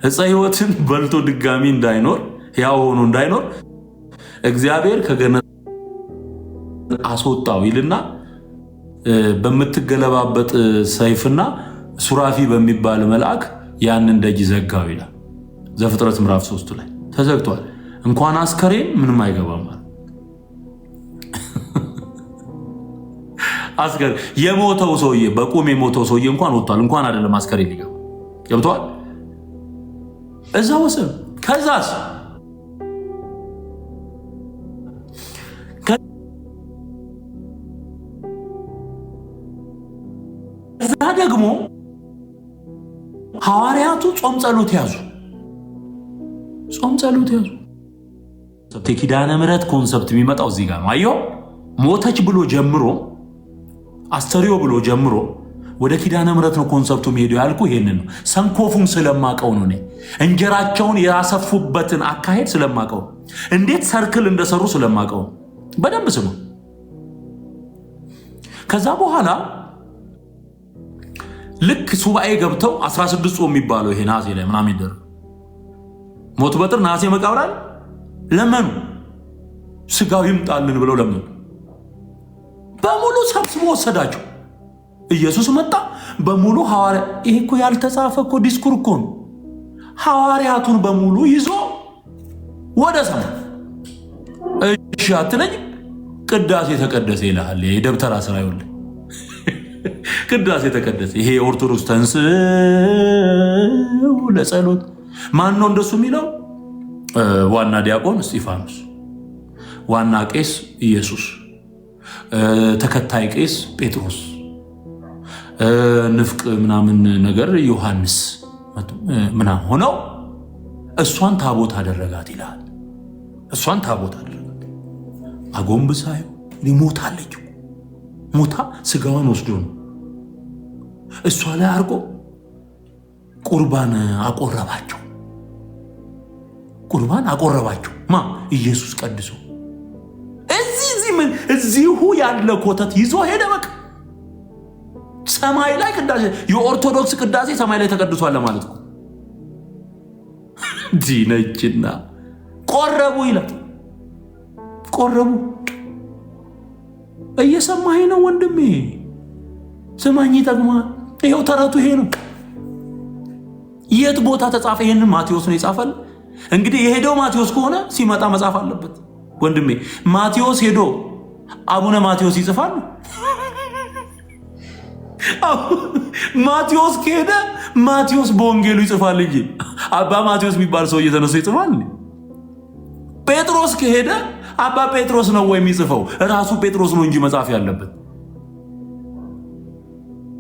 [SPEAKER 1] ዕፀ ሕይወትን በልቶ ድጋሚ እንዳይኖር ያው ሆኖ እንዳይኖር እግዚአብሔር ከገነት አስወጣው ይልና በምትገለባበጥ ሰይፍና ሱራፊ በሚባል መልአክ ያንን ደጅ ዘጋው ይላል ዘፍጥረት ምዕራፍ 3 ላይ ተዘግቷል። እንኳን አስከሬን ምንም አይገባም። አስከሬን የሞተው ሰውዬ በቁም የሞተው ሰውዬ እንኳን ወጥቷል። እንኳን አይደለም አስከሬን ሊገባ ገብቷል። እዛ ወሰን ከዛስ ከዛ ደግሞ ሐዋርያቱ ጾም ጸሎት ያዙ። ጾም ጸሎት ያዙ። የኪዳነ ምሕረት ኮንሰፕት የሚመጣው እዚህ ጋር ነው። አየው ሞተች ብሎ ጀምሮ አስተሪዮ ብሎ ጀምሮ ወደ ኪዳነ ምሕረት ነው ኮንሰፕቱ የሚሄደው። ያልኩ ይሄንን ነው። ሰንኮፉን ስለማቀው ነው። እንጀራቸውን ያሰፉበትን አካሄድ ስለማቀው፣ እንዴት ሰርክል እንደሰሩ ስለማቀው በደንብ ስሙ። ከዛ በኋላ ልክ ሱባኤ ገብተው 16 ጾም የሚባለው ይሄ ነሐሴ ላይ ምናምን ይደረግ ሞት በጥር ነሐሴ መቃብራል ለመኑ። ስጋው ይምጣልን ብለው ለመኑ። በሙሉ ሰብስቦ ወሰዳቸው። ኢየሱስ መጣ በሙሉ ሐዋርያ። ይሄ እኮ ያልተጻፈ እኮ ዲስኩር እኮ ነው። ሐዋርያቱን በሙሉ ይዞ ወደ ሰማይ። እሺ አትለኝ። ቅዳሴ ተቀደሰ ይልሃል። ይሄ ደብተራ ስራ ይኸውልህ፣ ቅዳሴ ተቀደሰ። ይሄ ኦርቶዶክስ ተንሥኡ ለጸሎት ማን ነው እንደሱ የሚለው? ዋና ዲያቆን እስጢፋኖስ፣ ዋና ቄስ ኢየሱስ፣ ተከታይ ቄስ ጴጥሮስ፣ ንፍቅ ምናምን ነገር ዮሐንስ ምናምን ሆነው እሷን ታቦት አደረጋት ይላል። እሷን ታቦት አደረጋት። አጎንብሳዩ ሞታለች። ሞታ ስጋዋን ወስዶ ነው እሷ ላይ አርቆ ቁርባን አቆረባቸው። ቁርባን አቆረባቸው። ማ ኢየሱስ ቀድሶ እዚሁ ያለ ኮተት ይዞ ሄደ። በቃ ሰማይ ላይ ቅዳሴ፣ የኦርቶዶክስ ቅዳሴ ሰማይ ላይ ተቀድሷል ማለት ነው። ዲነችና ቆረቡ ይላል። ቆረቡ። እየሰማኸኝ ነው ወንድሜ? ስማኝ፣ ይጠቅማል። ይኸው ተረቱ ይሄ ነው። የት ቦታ ተጻፈ? ይሄንን ማቴዎስ ነው የጻፈል። እንግዲህ የሄደው ማቴዎስ ከሆነ ሲመጣ መጻፍ አለበት ወንድሜ። ማቴዎስ ሄዶ አቡነ ማቴዎስ ይጽፋል። ማቴዎስ ከሄደ ማቴዎስ በወንጌሉ ይጽፋል እንጂ አባ ማቴዎስ የሚባል ሰው እየተነሱ ይጽፋል። ጴጥሮስ ከሄደ አባ ጴጥሮስ ነው ወይ የሚጽፈው? ራሱ ጴጥሮስ ነው እንጂ መጻፍ ያለበት